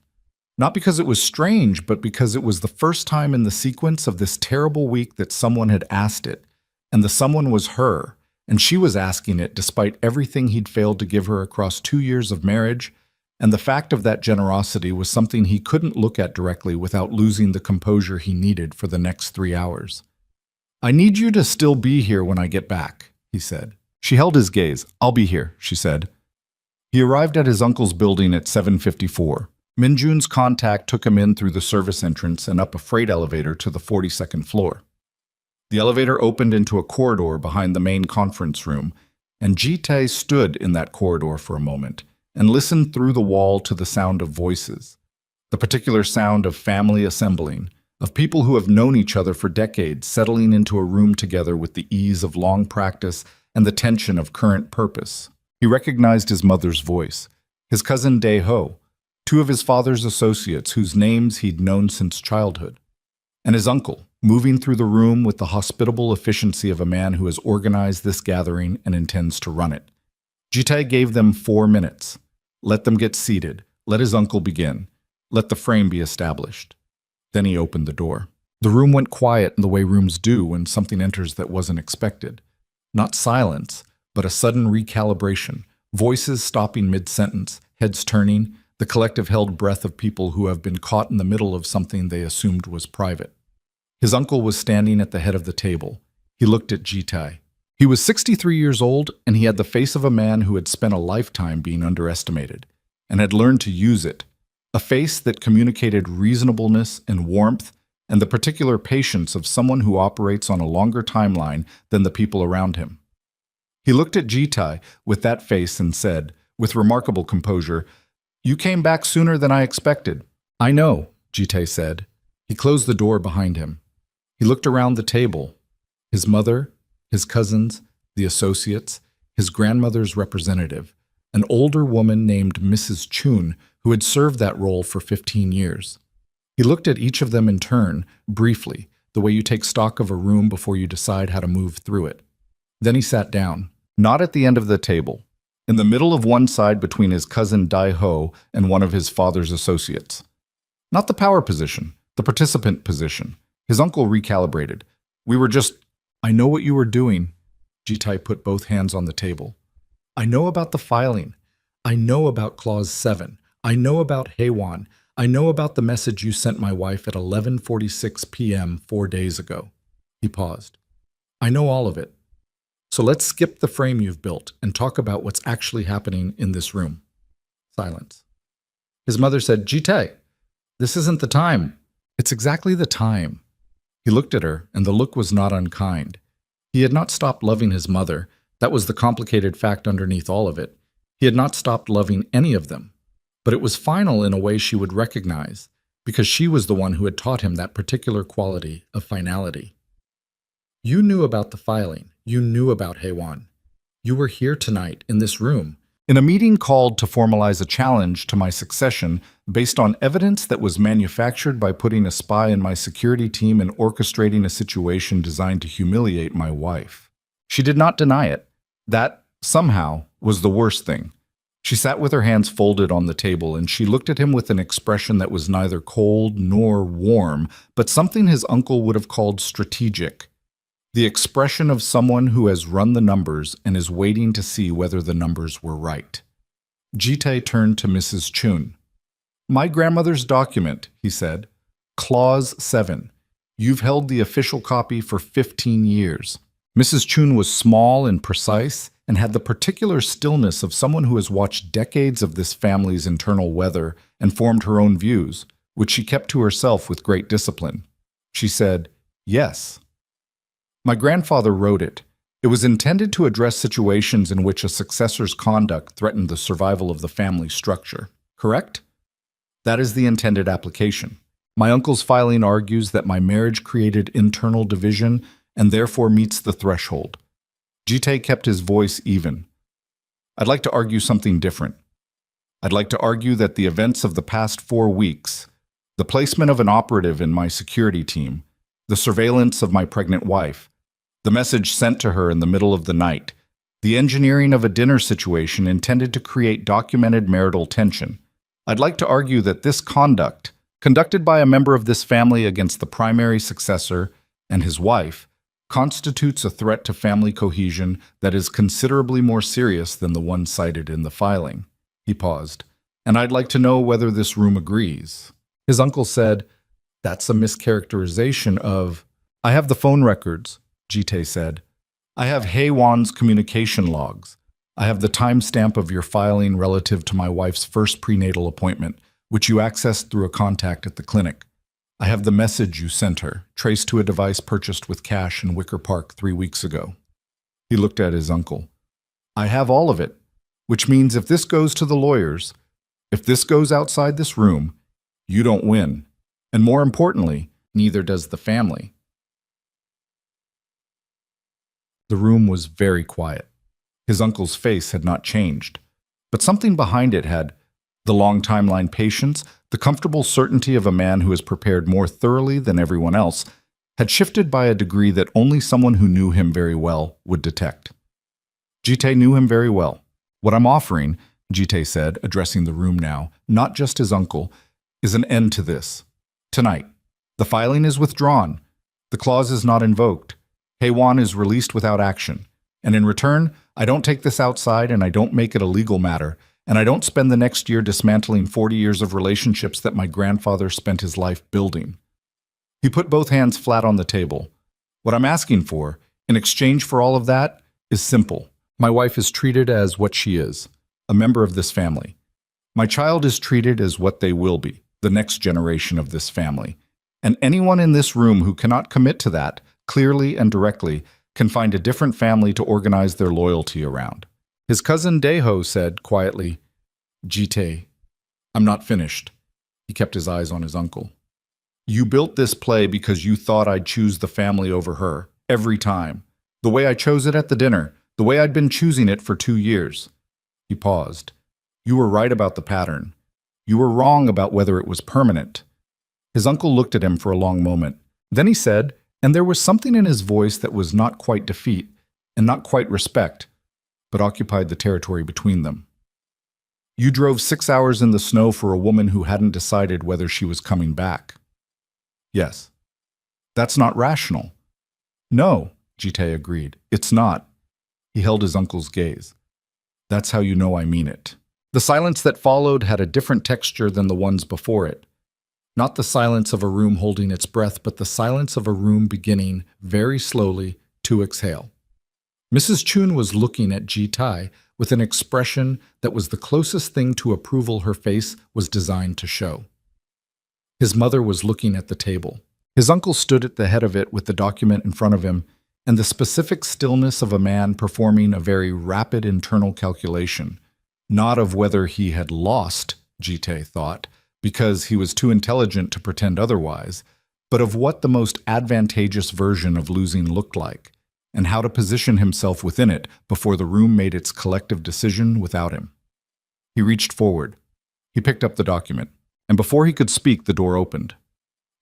Not because it was strange, but because it was the first time in the sequence of this terrible week that someone had asked it, and the someone was her, and she was asking it despite everything he'd failed to give her across 2 years of marriage, and the fact of that generosity was something he couldn't look at directly without losing the composure he needed for the next 3 hours. "I need you to still be here when I get back," he said. She held his gaze. "I'll be here," she said. He arrived at his uncle's building at 7:54. Minjun's contact took him in through the service entrance and up a freight elevator to the 42nd floor. The elevator opened into a corridor behind the main conference room, and Jitae stood in that corridor for a moment and listened through the wall to the sound of voices, the particular sound of family assembling, of people who have known each other for decades settling into a room together with the ease of long practice and the tension of current purpose. He recognized his mother's voice, his cousin Dae-ho, two of his father's associates whose names he'd known since childhood, and his uncle, moving through the room with the hospitable efficiency of a man who has organized this gathering and intends to run it. Jitae gave them 4 minutes. Let them get seated. Let his uncle begin. Let the frame be established. Then he opened the door. The room went quiet in the way rooms do when something enters that wasn't expected. Not silence, but a sudden recalibration, voices stopping mid-sentence, heads turning, the collective held breath of people who have been caught in the middle of something they assumed was private. His uncle was standing at the head of the table. He looked at Jitae. He was 63 years old, and he had the face of a man who had spent a lifetime being underestimated, and had learned to use it. A face that communicated reasonableness and warmth, and the particular patience of someone who operates on a longer timeline than the people around him. He looked at Jitae with that face and said, with remarkable composure, "You came back sooner than I expected." "I know," Jitae said. He closed the door behind him. He looked around the table. His mother, his cousins, the associates, his grandmother's representative, an older woman named Mrs. Chun, who had served that role for 15 years. He looked at each of them in turn, briefly, the way you take stock of a room before you decide how to move through it. Then he sat down, not at the end of the table, in the middle of one side between his cousin Dae-ho and one of his father's associates. Not the power position, the participant position. His uncle recalibrated. "I know what you were doing." Jitae put both hands on the table. "I know about the filing. I know about Clause 7. I know about Haewon. I know about the message you sent my wife at 11:46 p.m. 4 days ago." He paused. "I know all of it. So let's skip the frame you've built and talk about what's actually happening in this room." Silence. His mother said, "Jitae, this isn't the time." "It's exactly the time." He looked at her, and the look was not unkind. He had not stopped loving his mother. That was the complicated fact underneath all of it. He had not stopped loving any of them. But it was final in a way she would recognize, because she was the one who had taught him that particular quality of finality. "You knew about the filing. You knew about Haewon. You were here tonight, in this room, in a meeting called to formalize a challenge to my succession based on evidence that was manufactured by putting a spy in my security team and orchestrating a situation designed to humiliate my wife." She did not deny it. That, somehow, was the worst thing. She sat with her hands folded on the table, and she looked at him with an expression that was neither cold nor warm, but something his uncle would have called strategic. The expression of someone who has run the numbers and is waiting to see whether the numbers were right. Jite turned to Mrs. Chun. "My grandmother's document," he said. "Clause 7. You've held the official copy for 15 years." Mrs. Chun was small and precise and had the particular stillness of someone who has watched decades of this family's internal weather and formed her own views, which she kept to herself with great discipline. She said, "Yes. My grandfather wrote it. It was intended to address situations in which a successor's conduct threatened the survival of the family structure. Correct? That is the intended application. My uncle's filing argues that my marriage created internal division and therefore meets the threshold." Jite kept his voice even. "I'd like to argue something different. I'd like to argue that the events of the past 4 weeks, the placement of an operative in my security team, the surveillance of my pregnant wife, the message sent to her in the middle of the night, the engineering of a dinner situation intended to create documented marital tension. I'd like to argue that this conduct, conducted by a member of this family against the primary successor and his wife, constitutes a threat to family cohesion that is considerably more serious than the one cited in the filing." He paused. "And I'd like to know whether this room agrees." His uncle said, "That's a mischaracterization of—" "I have the phone records," Jite said. "I have Heywan's communication logs. I have the timestamp of your filing relative to my wife's first prenatal appointment, which you accessed through a contact at the clinic. I have the message you sent her, traced to a device purchased with cash in Wicker Park 3 weeks ago." He looked at his uncle. "I have all of it, which means if this goes to the lawyers, if this goes outside this room, you don't win. And more importantly, neither does the family." The room was very quiet. His uncle's face had not changed, but something behind it had. The long timeline patience, the comfortable certainty of a man who has prepared more thoroughly than everyone else, had shifted by a degree that only someone who knew him very well would detect. Jite knew him very well. "What I'm offering," Jite said, addressing the room now, not just his uncle, "is an end to this. Tonight. The filing is withdrawn. The clause is not invoked. Heywan is released without action. And in return, I don't take this outside and I don't make it a legal matter, and I don't spend the next year dismantling 40 years of relationships that my grandfather spent his life building." He put both hands flat on the table. "What I'm asking for, in exchange for all of that, is simple. My wife is treated as what she is, a member of this family. My child is treated as what they will be, the next generation of this family. And anyone in this room who cannot commit to that, clearly and directly, can find a different family to organize their loyalty around." His cousin Deho said quietly, "Jite, I'm not finished." He kept his eyes on his uncle. "You built this play because you thought I'd choose the family over her, every time. The way I chose it at the dinner, the way I'd been choosing it for 2 years. He paused. "You were right about the pattern. You were wrong about whether it was permanent." His uncle looked at him for a long moment. Then he said, and there was something in his voice that was not quite defeat and not quite respect, but occupied the territory between them. "You drove 6 hours in the snow for a woman who hadn't decided whether she was coming back." "Yes." "That's not rational." "No," Jite agreed. "It's not." He held his uncle's gaze. "That's how you know I mean it." The silence that followed had a different texture than the ones before it. Not the silence of a room holding its breath, but the silence of a room beginning, very slowly, to exhale. Mrs. Chun was looking at Jite with an expression that was the closest thing to approval her face was designed to show. His mother was looking at the table. His uncle stood at the head of it with the document in front of him, and the specific stillness of a man performing a very rapid internal calculation, not of whether he had lost, Jite thought, because he was too intelligent to pretend otherwise, but of what the most advantageous version of losing looked like, and how to position himself within it before the room made its collective decision without him. He reached forward. He picked up the document, and before he could speak, the door opened.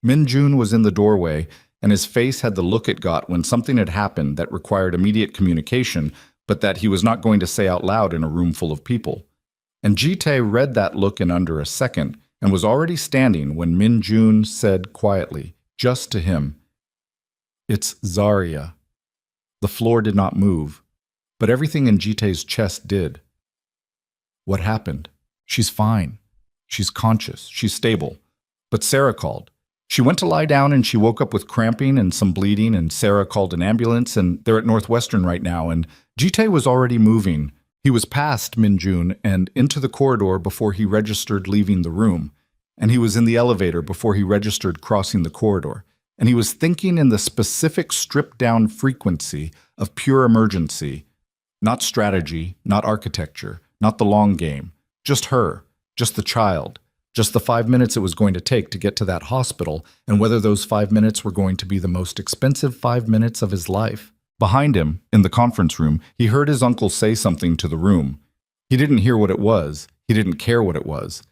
Min Jun was in the doorway, and his face had the look it got when something had happened that required immediate communication, but that he was not going to say out loud in a room full of people. And Jitae read that look in under a second and was already standing when Min Jun said quietly, just to him, "It's Zarya." The floor did not move, but everything in Jitae's chest did. What happened? She's fine. She's conscious. She's stable. But Sarah called. She went to lie down and she woke up with cramping and some bleeding, and Sarah called an ambulance, and they're at Northwestern right now, and Jitae was already moving. He was past Minjun and into the corridor before he registered leaving the room, and he was in the elevator before he registered crossing the corridor, and he was thinking in the specific stripped-down frequency of pure emergency, not strategy, not architecture, not the long game, just her, just the child, just the 5 minutes it was going to take to get to that hospital, and whether those 5 minutes were going to be the most expensive 5 minutes of his life. Behind him, in the conference room, he heard his uncle say something to the room. He didn't hear what it was. He didn't care what it was.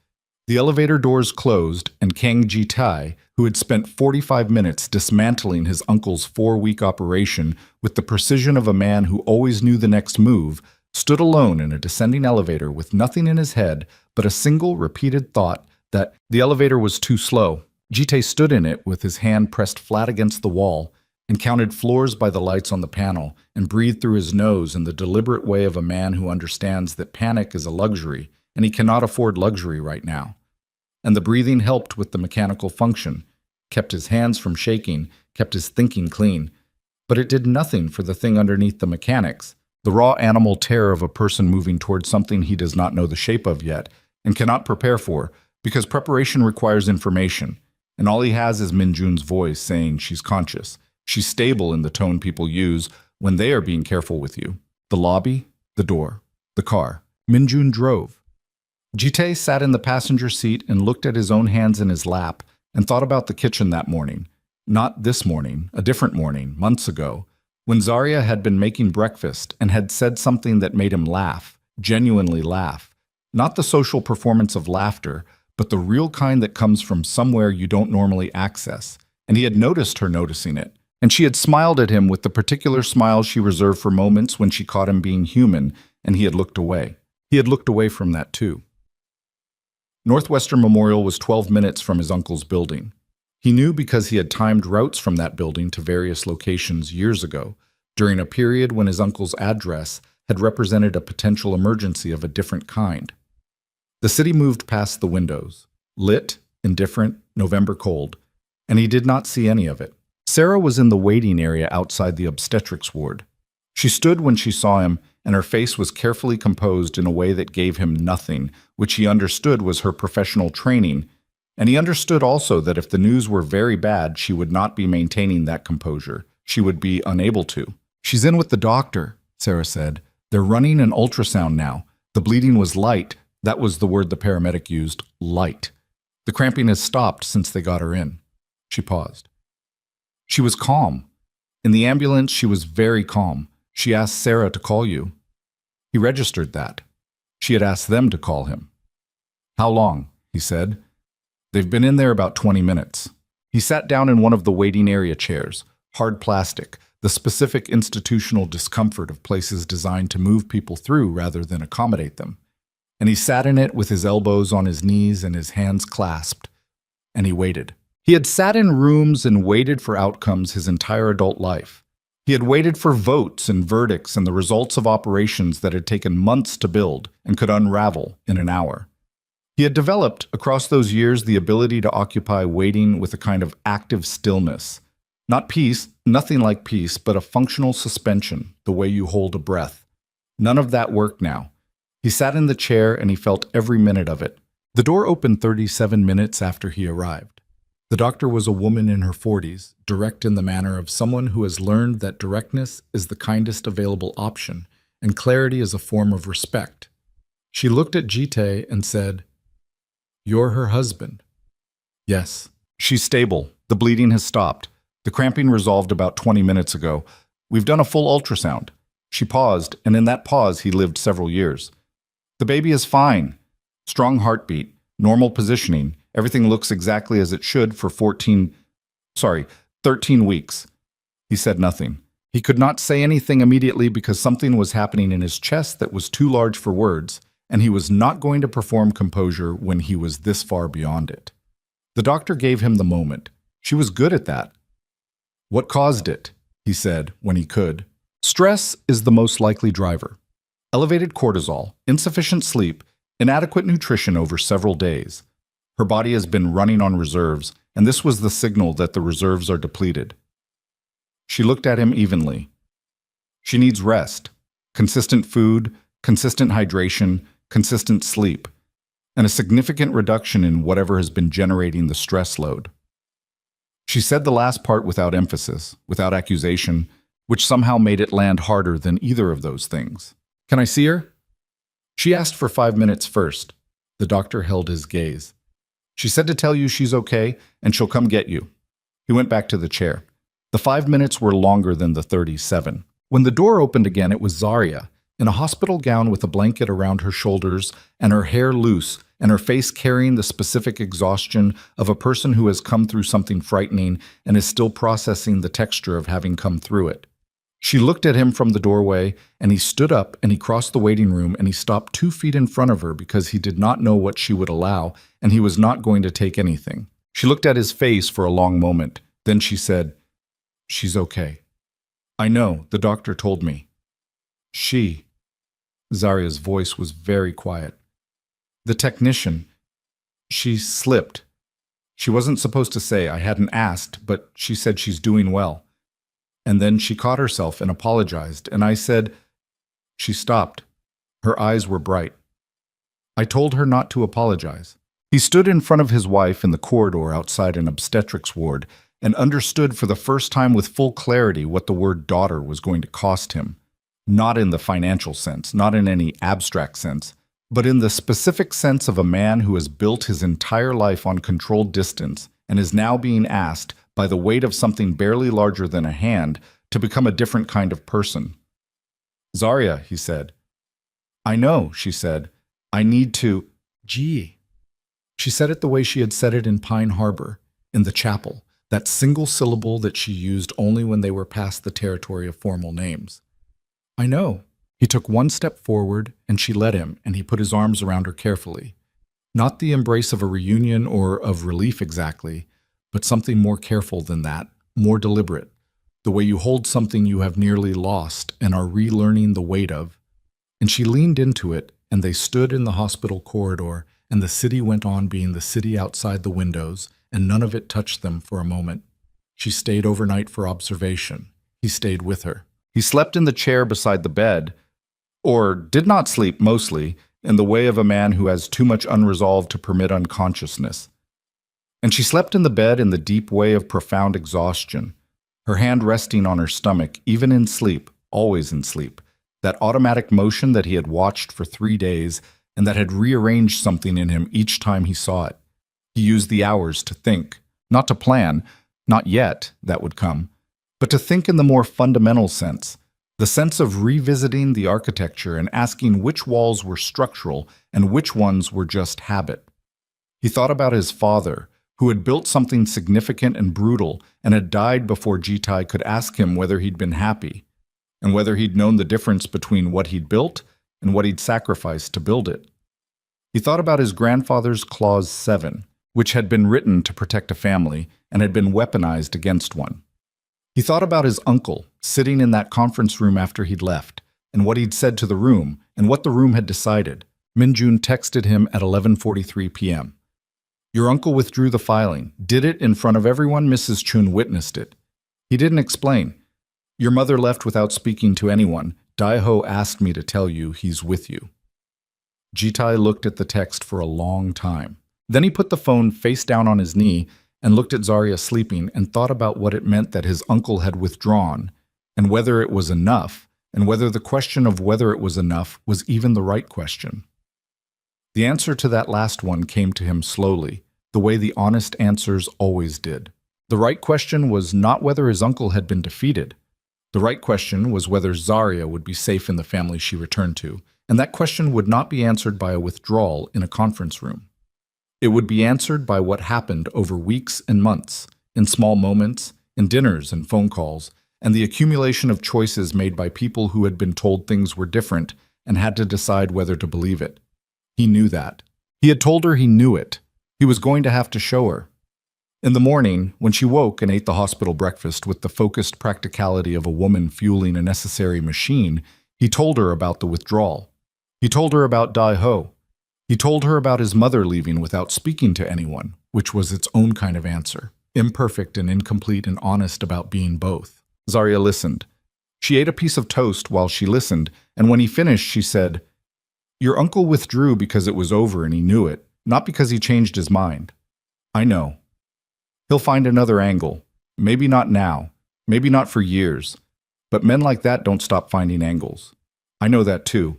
The elevator doors closed, and Kang Ji-tai, who had spent 45 minutes dismantling his uncle's 4-week operation with the precision of a man who always knew the next move, stood alone in a descending elevator with nothing in his head but a single repeated thought that the elevator was too slow. Ji-tae stood in it with his hand pressed flat against the wall and counted floors by the lights on the panel and breathed through his nose in the deliberate way of a man who understands that panic is a luxury and he cannot afford luxury right now. And the breathing helped with the mechanical function, kept his hands from shaking, kept his thinking clean. But it did nothing for the thing underneath the mechanics, the raw animal terror of a person moving towards something he does not know the shape of yet and cannot prepare for, because preparation requires information, and all he has is Minjun's voice saying she's conscious. She's stable in the tone people use when they are being careful with you. The lobby, the door, the car. Minjun drove. Jitae sat in the passenger seat and looked at his own hands in his lap and thought about the kitchen that morning. Not this morning, a different morning, months ago, when Zarya had been making breakfast and had said something that made him laugh, genuinely laugh. Not the social performance of laughter, but the real kind that comes from somewhere you don't normally access. And he had noticed her noticing it. And she had smiled at him with the particular smile she reserved for moments when she caught him being human, and he had looked away. He had looked away from that too. Northwestern Memorial was 12 minutes from his uncle's building. He knew because he had timed routes from that building to various locations years ago, during a period when his uncle's address had represented a potential emergency of a different kind. The city moved past the windows, lit, indifferent, November cold, and he did not see any of it. Sarah was in the waiting area outside the obstetrics ward. She stood when she saw him, and her face was carefully composed in a way that gave him nothing, which he understood was her professional training, and he understood also that if the news were very bad, she would not be maintaining that composure. She would be unable to. "She's in with the doctor," Sarah said. "They're running an ultrasound now. The bleeding was light." That was the word the paramedic used, light. "The cramping has stopped since they got her in." She paused. She was calm. In the ambulance, she was very calm. She asked Sarah to call you. He registered that. She had asked them to call him. "How long?" he said. "They've been in there about 20 minutes. He sat down in one of the waiting area chairs, hard plastic, the specific institutional discomfort of places designed to move people through rather than accommodate them. And he sat in it with his elbows on his knees and his hands clasped. And he waited. He had sat in rooms and waited for outcomes his entire adult life. He had waited for votes and verdicts and the results of operations that had taken months to build and could unravel in an hour. He had developed, across those years, the ability to occupy waiting with a kind of active stillness. Not peace, nothing like peace, but a functional suspension, the way you hold a breath. None of that worked now. He sat in the chair and he felt every minute of it. The door opened 37 minutes after he arrived. The doctor was a woman in her 40s, direct in the manner of someone who has learned that directness is the kindest available option, and clarity is a form of respect. She looked at Jitae and said, "You're her husband." "Yes." "She's stable. The bleeding has stopped. The cramping resolved about 20 minutes ago. We've done a full ultrasound." She paused, and in that pause he lived several years. "The baby is fine. Strong heartbeat, normal positioning. Everything looks exactly as it should for 13 weeks. He said nothing. He could not say anything immediately because something was happening in his chest that was too large for words, and he was not going to perform composure when he was this far beyond it. The doctor gave him the moment. She was good at that. "What caused it?" he said when he could. "Stress is the most likely driver. Elevated cortisol, insufficient sleep, inadequate nutrition over several days. Her body has been running on reserves, and this was the signal that the reserves are depleted." She looked at him evenly. "She needs rest, consistent food, consistent hydration, consistent sleep, and a significant reduction in whatever has been generating the stress load." She said the last part without emphasis, without accusation, which somehow made it land harder than either of those things. "Can I see her?" She asked for 5 minutes first. The doctor held his gaze. "She said to tell you she's okay, and she'll come get you." He went back to the chair. The 5 minutes were longer than the 37. When the door opened again, it was Zarya, in a hospital gown with a blanket around her shoulders and her hair loose and her face carrying the specific exhaustion of a person who has come through something frightening and is still processing the texture of having come through it. She looked at him from the doorway, and he stood up and he crossed the waiting room and he stopped 2 feet in front of her because he did not know what she would allow and he was not going to take anything. She looked at his face for a long moment. Then she said, "She's okay." "I know, the doctor told me." "She..." Zarya's voice was very quiet. "The technician, she slipped. She wasn't supposed to say, I hadn't asked, but she said she's doing well. And then she caught herself and apologized, and I said..." She stopped. Her eyes were bright. "I told her not to apologize." He stood in front of his wife in the corridor outside an obstetrics ward and understood for the first time with full clarity what the word daughter was going to cost him. Not in the financial sense, not in any abstract sense, but in the specific sense of a man who has built his entire life on controlled distance and is now being asked, by the weight of something barely larger than a hand, to become a different kind of person. "Zarya," he said. "I know," she said. "I need to..." "Gee." She said it the way she had said it in Pine Harbor, in the chapel, that single syllable that she used only when they were past the territory of formal names. "I know." He took 1 step forward, and she let him, and he put his arms around her carefully. Not the embrace of a reunion or of relief exactly, but something more careful than that, more deliberate, the way you hold something you have nearly lost and are relearning the weight of. And she leaned into it, and they stood in the hospital corridor, and the city went on being the city outside the windows, and none of it touched them for a moment. She stayed overnight for observation. He stayed with her. He slept in the chair beside the bed, or did not sleep mostly, in the way of a man who has too much unresolved to permit unconsciousness. And she slept in the bed in the deep way of profound exhaustion, her hand resting on her stomach, even in sleep, always in sleep, that automatic motion that he had watched for 3 days and that had rearranged something in him each time he saw it. He used the hours to think, not to plan, not yet, that would come, but to think in the more fundamental sense, the sense of revisiting the architecture and asking which walls were structural and which ones were just habit. He thought about his father, who had built something significant and brutal and had died before Jitai could ask him whether he'd been happy, and whether he'd known the difference between what he'd built and what he'd sacrificed to build it. He thought about his grandfather's Clause 7, which had been written to protect a family and had been weaponized against one. He thought about his uncle sitting in that conference room after he'd left, and what he'd said to the room, and what the room had decided. Minjun texted him at 11:43 p.m. "Your uncle withdrew the filing. Did it in front of everyone. Mrs. Chun witnessed it. He didn't explain. Your mother left without speaking to anyone. Daiho asked me to tell you he's with you." Jitai looked at the text for a long time. Then he put the phone face down on his knee and looked at Zarya sleeping and thought about what it meant that his uncle had withdrawn, and whether it was enough, and whether the question of whether it was enough was even the right question. The answer to that last one came to him slowly, the way the honest answers always did. The right question was not whether his uncle had been defeated. The right question was whether Zarya would be safe in the family she returned to, and that question would not be answered by a withdrawal in a conference room. It would be answered by what happened over weeks and months, in small moments, in dinners and phone calls, and the accumulation of choices made by people who had been told things were different and had to decide whether to believe it. He knew that. He had told her he knew it. He was going to have to show her. In the morning, when she woke and ate the hospital breakfast with the focused practicality of a woman fueling a necessary machine, he told her about the withdrawal. He told her about Dai-Ho. He told her about his mother leaving without speaking to anyone, which was its own kind of answer, imperfect and incomplete and honest about being both. Zarya listened. She ate a piece of toast while she listened, and when he finished, she said, "Your uncle withdrew because it was over and he knew it, not because he changed his mind. I know. He'll find another angle. Maybe not now, maybe not for years, but men like that don't stop finding angles. I know that too."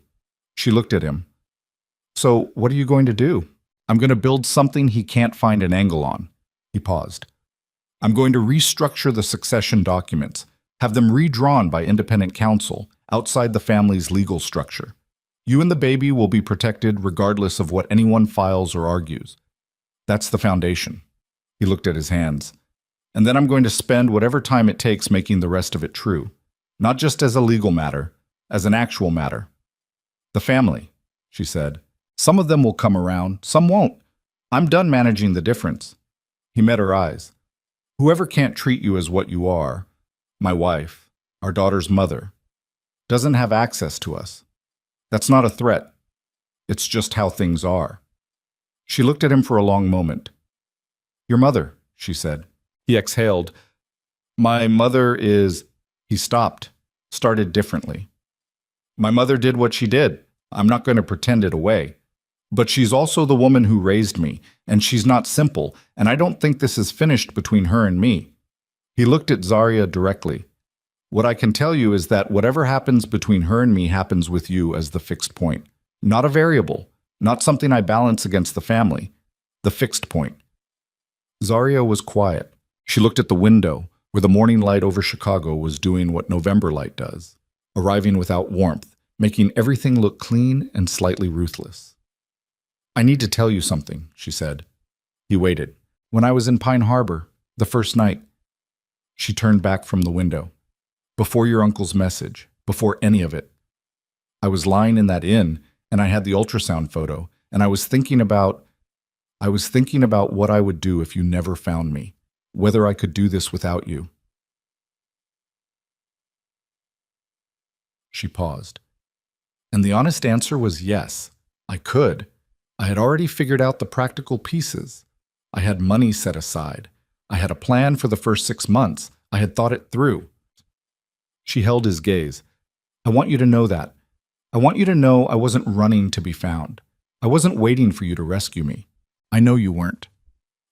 She looked at him. "So what are you going to do?" "I'm going to build something he can't find an angle on." He paused. "I'm going to restructure the succession documents, have them redrawn by independent counsel, outside the family's legal structure. You and the baby will be protected regardless of what anyone files or argues. That's the foundation." He looked at his hands. "And then I'm going to spend whatever time it takes making the rest of it true, not just as a legal matter, as an actual matter." "The family," she said. "Some of them will come around, some won't. I'm done managing the difference." He met her eyes. "Whoever can't treat you as what you are, my wife, our daughter's mother, doesn't have access to us. That's not a threat. It's just how things are." She looked at him for a long moment. "Your mother," she said. He exhaled. "My mother is—" He stopped, started differently. "My mother did what she did. I'm not going to pretend it away. But she's also the woman who raised me, and she's not simple, and I don't think this is finished between her and me." He looked at Zarya directly. "What I can tell you is that whatever happens between her and me happens with you as the fixed point. Not a variable, not something I balance against the family. The fixed point." Zarya was quiet. She looked at the window, where the morning light over Chicago was doing what November light does, arriving without warmth, making everything look clean and slightly ruthless. "I need to tell you something," she said. He waited. "When I was in Pine Harbor, the first night," she turned back from the window. "Before your uncle's message, before any of it. I was lying in that inn, and I had the ultrasound photo, and I was thinking about what I would do if you never found me, whether I could do this without you." She paused. And the honest answer was yes, I could. I had already figured out the practical pieces. I had money set aside. I had a plan for the first 6 months. I had thought it through. She held his gaze. "I want you to know that. I want you to know I wasn't running to be found. I wasn't waiting for you to rescue me. I know you weren't.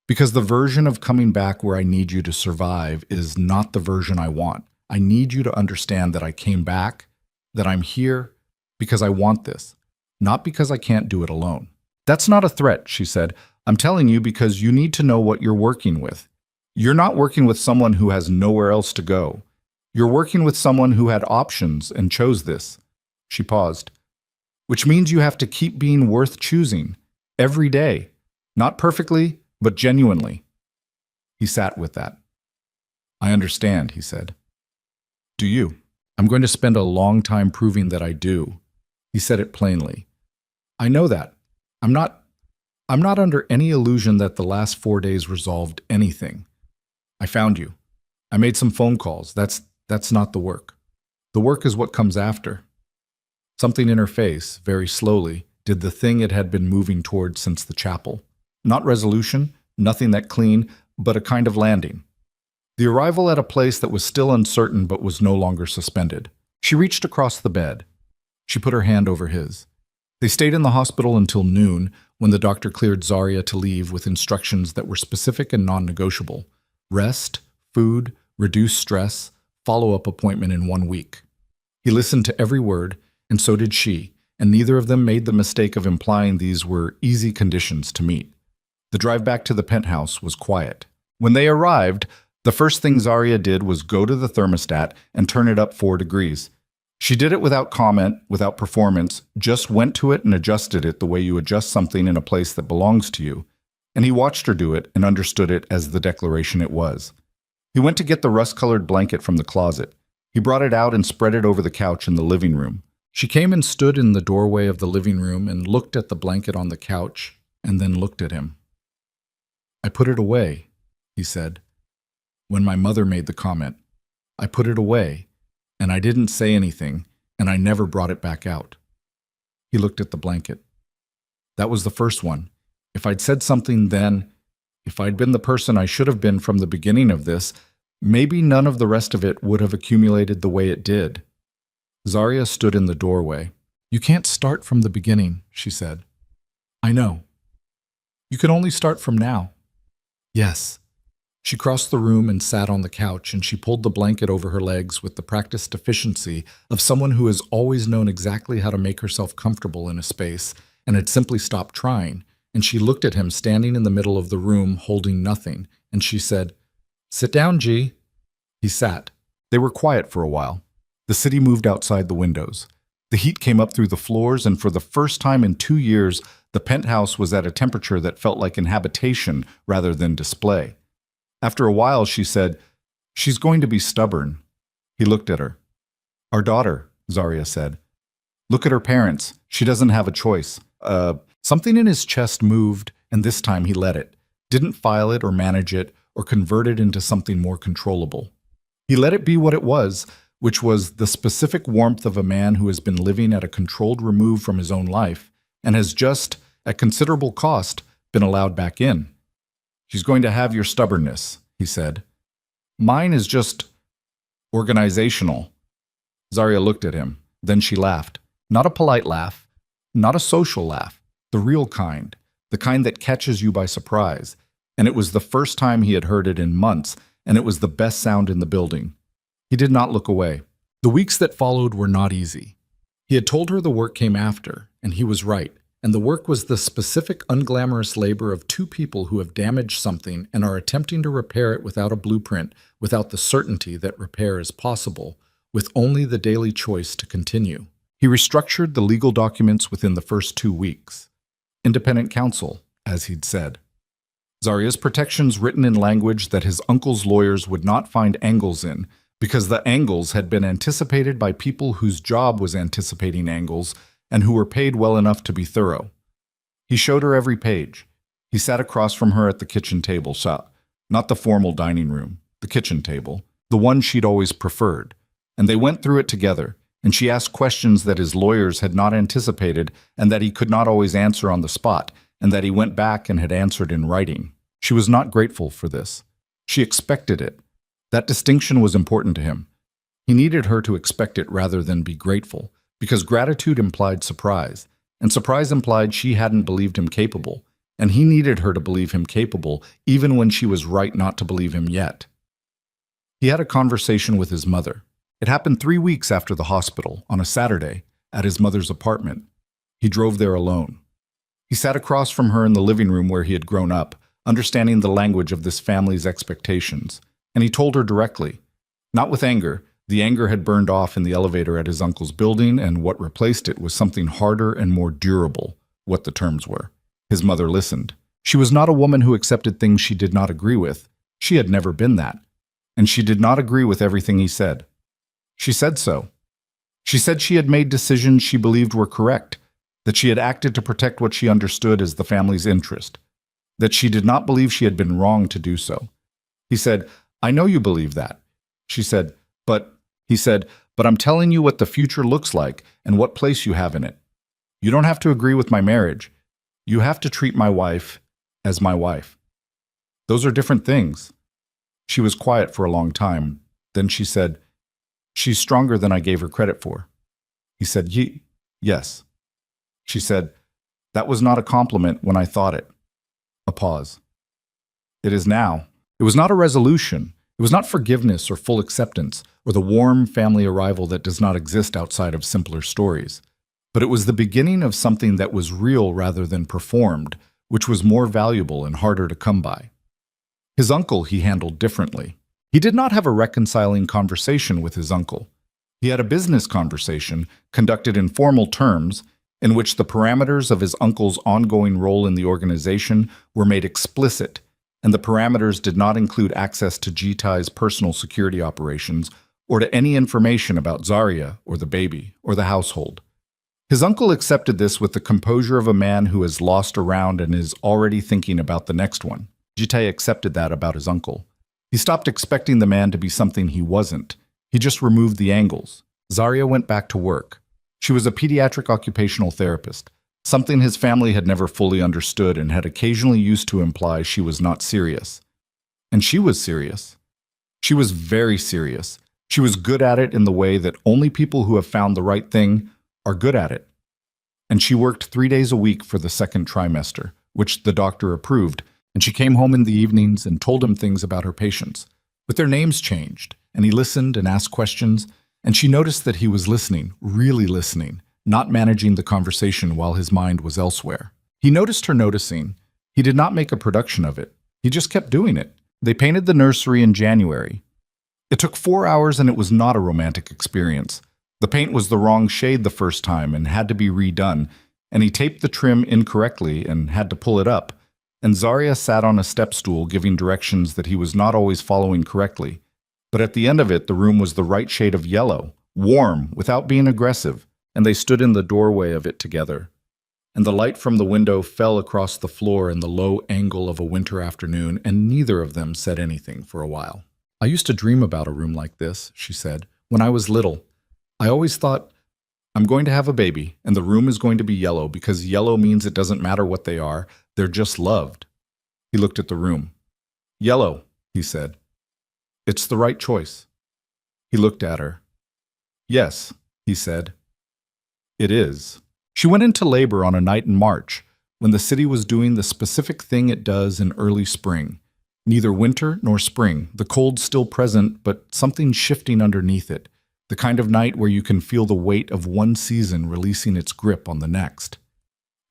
Because the version of coming back where I need you to survive is not the version I want. I need you to understand that I came back, that I'm here, because I want this, not because I can't do it alone." "That's not a threat," she said. "I'm telling you because you need to know what you're working with. You're not working with someone who has nowhere else to go. You're working with someone who had options and chose this." She paused. "Which means you have to keep being worth choosing, every day. Not perfectly, but genuinely." He sat with that. "I understand," he said. "Do you?" "I'm going to spend a long time proving that I do." He said it plainly. "I know that. I'm not under any illusion that the last 4 days resolved anything. I found you. I made some phone calls. That's not the work. The work is what comes after." Something in her face, very slowly, did the thing it had been moving toward since the chapel. Not resolution, nothing that clean, but a kind of landing. The arrival at a place that was still uncertain but was no longer suspended. She reached across the bed. She put her hand over his. They stayed in the hospital until noon, when the doctor cleared Zarya to leave with instructions that were specific and non-negotiable. Rest, food, reduce stress, follow-up appointment in 1 week. He listened to every word, and so did she, and neither of them made the mistake of implying these were easy conditions to meet. The drive back to the penthouse was quiet. When they arrived, the first thing Zarya did was go to the thermostat and turn it up 4 degrees. She did it without comment, without performance, just went to it and adjusted it the way you adjust something in a place that belongs to you. And he watched her do it and understood it as the declaration it was. He went to get the rust-colored blanket from the closet. He brought it out and spread it over the couch in the living room. She came and stood in the doorway of the living room and looked at the blanket on the couch and then looked at him. "I put it away," he said. "When my mother made the comment, I put it away, and I didn't say anything, and I never brought it back out." He looked at the blanket. "That was the first one. If I'd said something then, if I'd been the person I should have been from the beginning of this, maybe none of the rest of it would have accumulated the way it did." Zarya stood in the doorway. "You can't start from the beginning," she said. "I know. You can only start from now." "Yes." She crossed the room and sat on the couch, and she pulled the blanket over her legs with the practiced efficiency of someone who has always known exactly how to make herself comfortable in a space and had simply stopped trying. And she looked at him standing in the middle of the room holding nothing, and she said, "Sit down, G." He sat. They were quiet for a while. The city moved outside the windows. The heat came up through the floors, and for the first time in 2 years, the penthouse was at a temperature that felt like inhabitation rather than display. After a while, she said, "She's going to be stubborn." He looked at her. "Our daughter," Zarya said. "Look at her parents. She doesn't have a choice." Something in his chest moved, and this time he let it. Didn't file it or manage it or convert it into something more controllable. He let it be what it was, which was the specific warmth of a man who has been living at a controlled remove from his own life and has just, at considerable cost, been allowed back in. "She's going to have your stubbornness," he said. "Mine is just organizational." Zarya looked at him. Then she laughed. Not a polite laugh, not a social laugh, the real kind, the kind that catches you by surprise. And it was the first time he had heard it in months, and it was the best sound in the building. He did not look away. The weeks that followed were not easy. He had told her the work came after, and he was right. And the work was the specific unglamorous labor of two people who have damaged something and are attempting to repair it without a blueprint, without the certainty that repair is possible, with only the daily choice to continue. He restructured the legal documents within the first 2 weeks. Independent counsel, as he'd said. Zarya's protections written in language that his uncle's lawyers would not find angles in, because the angles had been anticipated by people whose job was anticipating angles and who were paid well enough to be thorough. He showed her every page. He sat across from her at the kitchen table, not the formal dining room, the kitchen table, the one she'd always preferred. And they went through it together, and she asked questions that his lawyers had not anticipated and that he could not always answer on the spot, and that he went back and had answered in writing. She was not grateful for this. She expected it. That distinction was important to him. He needed her to expect it rather than be grateful, because gratitude implied surprise, and surprise implied she hadn't believed him capable, and he needed her to believe him capable even when she was right not to believe him yet. He had a conversation with his mother. It happened 3 weeks after the hospital, on a Saturday, at his mother's apartment. He drove there alone. He sat across from her in the living room where he had grown up, understanding the language of this family's expectations, and he told her directly, not with anger. The anger had burned off in the elevator at his uncle's building, and what replaced it was something harder and more durable, what the terms were. His mother listened. She was not a woman who accepted things she did not agree with. She had never been that. And she did not agree with everything he said. She said so. She said she had made decisions she believed were correct, that she had acted to protect what she understood as the family's interest, that she did not believe she had been wrong to do so. He said, "I know you believe that." She said, He said, "But I'm telling you what the future looks like and what place you have in it. You don't have to agree with my marriage. You have to treat my wife as my wife. Those are different things." She was quiet for a long time. Then she said, "She's stronger than I gave her credit for." He said, Yes." She said, "That was not a compliment when I thought it." A pause. "It is now." It was not a resolution. It was not forgiveness or full acceptance, or the warm family arrival that does not exist outside of simpler stories. But it was the beginning of something that was real rather than performed, which was more valuable and harder to come by. His uncle he handled differently. He did not have a reconciling conversation with his uncle. He had a business conversation, conducted in formal terms, in which the parameters of his uncle's ongoing role in the organization were made explicit, and the parameters did not include access to Jitai's personal security operations or to any information about Zarya or the baby or the household. His uncle accepted this with the composure of a man who has lost a round and is already thinking about the next one. Jite accepted that about his uncle. He stopped expecting the man to be something he wasn't. He just removed the angles. Zarya went back to work. She was a pediatric occupational therapist, something his family had never fully understood and had occasionally used to imply she was not serious. And she was serious. She was very serious. She was good at it in the way that only people who have found the right thing are good at it. And she worked 3 days a week for the second trimester, which the doctor approved, and she came home in the evenings and told him things about her patients. But their names changed, and he listened and asked questions, and she noticed that he was listening, really listening, not managing the conversation while his mind was elsewhere. He noticed her noticing. He did not make a production of it. He just kept doing it. They painted the nursery in January. It took 4 hours and it was not a romantic experience. The paint was the wrong shade the first time and had to be redone, and he taped the trim incorrectly and had to pull it up, and Zarya sat on a step stool giving directions that he was not always following correctly. But at the end of it, the room was the right shade of yellow, warm, without being aggressive, and they stood in the doorway of it together. And the light from the window fell across the floor in the low angle of a winter afternoon, and neither of them said anything for a while. "I used to dream about a room like this," she said, "when I was little. I always thought, I'm going to have a baby, and the room is going to be yellow because yellow means it doesn't matter what they are, they're just loved." He looked at the room. "Yellow," he said. "It's the right choice." He looked at her. "Yes," he said. "It is." She went into labor on a night in March, when the city was doing the specific thing it does in early spring. Neither winter nor spring, the cold still present, but something shifting underneath it. The kind of night where you can feel the weight of one season releasing its grip on the next.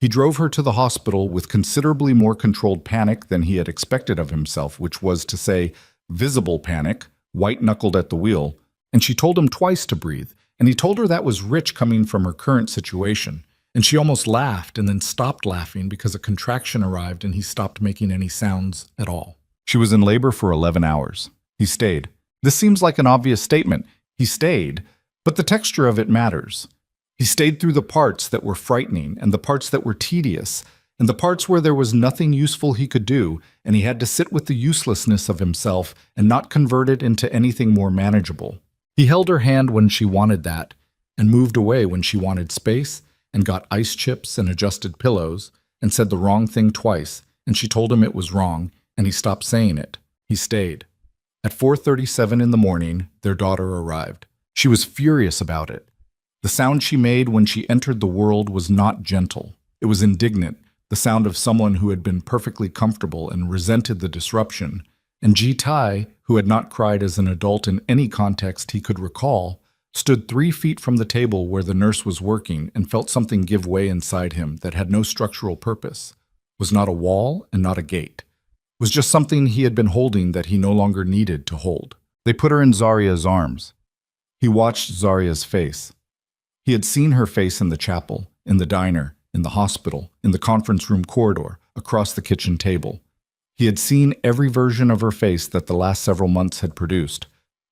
He drove her to the hospital with considerably more controlled panic than he had expected of himself, which was to say, visible panic, white-knuckled at the wheel, and she told him twice to breathe, and he told her that was rich coming from her current situation, and she almost laughed and then stopped laughing because a contraction arrived and he stopped making any sounds at all. She was in labor for 11 hours. He stayed. This seems like an obvious statement. He stayed, but the texture of it matters. He stayed through the parts that were frightening and the parts that were tedious and the parts where there was nothing useful he could do, and he had to sit with the uselessness of himself and not convert it into anything more manageable. He held her hand when she wanted that and moved away when she wanted space and got ice chips and adjusted pillows and said the wrong thing twice, and she told him it was wrong, and he stopped saying it. He stayed. At 4:37 in the morning, their daughter arrived. She was furious about it. The sound she made when she entered the world was not gentle. It was indignant, the sound of someone who had been perfectly comfortable and resented the disruption. And Ji-Tai, who had not cried as an adult in any context he could recall, stood 3 feet from the table where the nurse was working and felt something give way inside him that had no structural purpose, was not a wall and not a gate. Was just something he had been holding that he no longer needed to hold. They put her in Zarya's arms. He watched Zarya's face. He had seen her face in the chapel, in the diner, in the hospital, in the conference room corridor, across the kitchen table. He had seen every version of her face that the last several months had produced.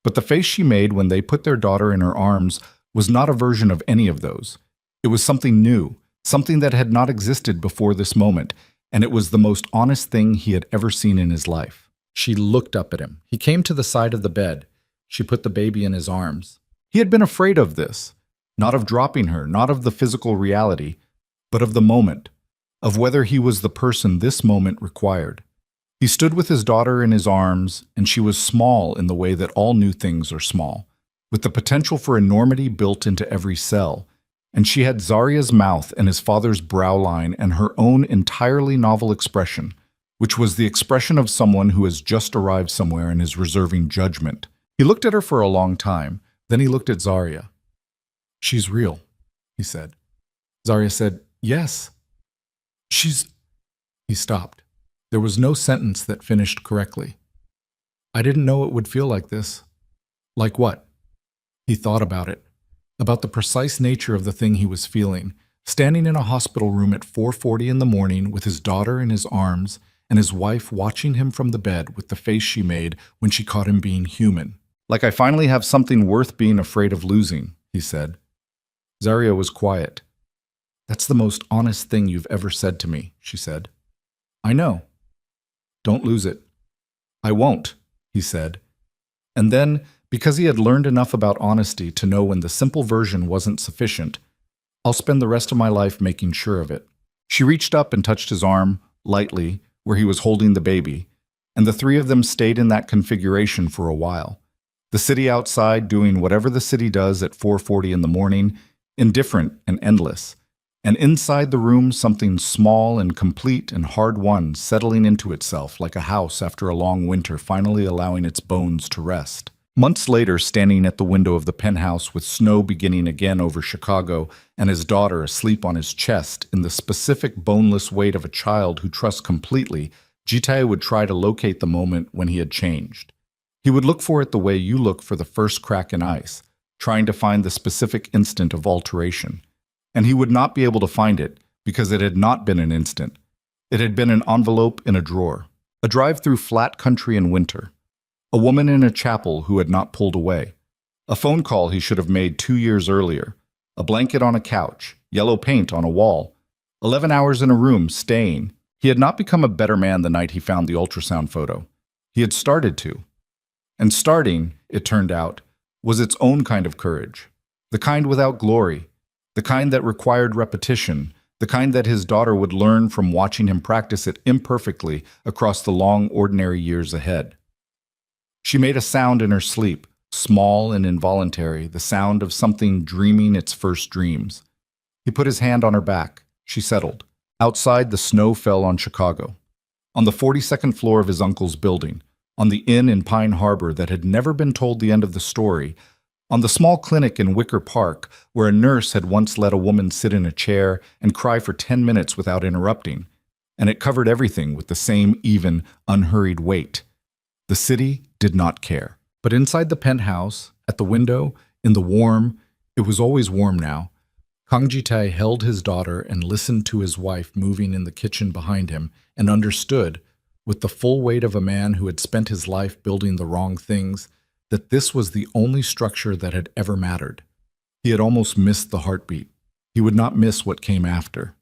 But the face she made when they put their daughter in her arms was not a version of any of those. It was something new, something that had not existed before this moment, and it was the most honest thing he had ever seen in his life. She looked up at him. He came to the side of the bed. She put the baby in his arms. He had been afraid of this, not of dropping her, not of the physical reality, but of the moment, of whether he was the person this moment required. He stood with his daughter in his arms, and she was small in the way that all new things are small, with the potential for enormity built into every cell. And she had Zarya's mouth and his father's brow line and her own entirely novel expression, which was the expression of someone who has just arrived somewhere and is reserving judgment. He looked at her for a long time, then he looked at Zarya. "She's real," he said. Zarya said, "Yes." "She's—" He stopped. There was no sentence that finished correctly. "I didn't know it would feel like this." "Like what?" He thought about it. About the precise nature of the thing he was feeling, standing in a hospital room at 4:40 in the morning with his daughter in his arms and his wife watching him from the bed with the face she made when she caught him being human. Like I finally have something worth being afraid of losing, he said. Zarya was quiet. That's the most honest thing you've ever said to me, she said. I know. Don't lose it. I won't, he said. And then, because he had learned enough about honesty to know when the simple version wasn't sufficient, I'll spend the rest of my life making sure of it. She reached up and touched his arm, lightly, where he was holding the baby, and the three of them stayed in that configuration for a while. The city outside doing whatever the city does at 4:40 in the morning, indifferent and endless. And inside the room, something small and complete and hard-won settling into itself like a house after a long winter finally allowing its bones to rest. Months later, standing at the window of the penthouse with snow beginning again over Chicago and his daughter asleep on his chest in the specific boneless weight of a child who trusts completely, Jitae would try to locate the moment when he had changed. He would look for it the way you look for the first crack in ice, trying to find the specific instant of alteration. And he would not be able to find it because it had not been an instant. It had been an envelope in a drawer, a drive through flat country in winter, a woman in a chapel who had not pulled away, a phone call he should have made 2 years earlier, a blanket on a couch, yellow paint on a wall, 11 hours in a room staying. He had not become a better man the night he found the ultrasound photo. He had started to. And starting, it turned out, was its own kind of courage, the kind without glory, the kind that required repetition, the kind that his daughter would learn from watching him practice it imperfectly across the long, ordinary years ahead. She made a sound in her sleep, small and involuntary, the sound of something dreaming its first dreams. He put his hand on her back. She settled. Outside, the snow fell on Chicago. On the 42nd floor of his uncle's building, on the inn in Pine Harbor that had never been told the end of the story, on the small clinic in Wicker Park, where a nurse had once let a woman sit in a chair and cry for 10 minutes without interrupting, and it covered everything with the same even, unhurried weight. The city did not care. But inside the penthouse, at the window, in the warm, it was always warm now, Kang Ji-tae held his daughter and listened to his wife moving in the kitchen behind him and understood, with the full weight of a man who had spent his life building the wrong things, that this was the only structure that had ever mattered. He had almost missed the heartbeat. He would not miss what came after.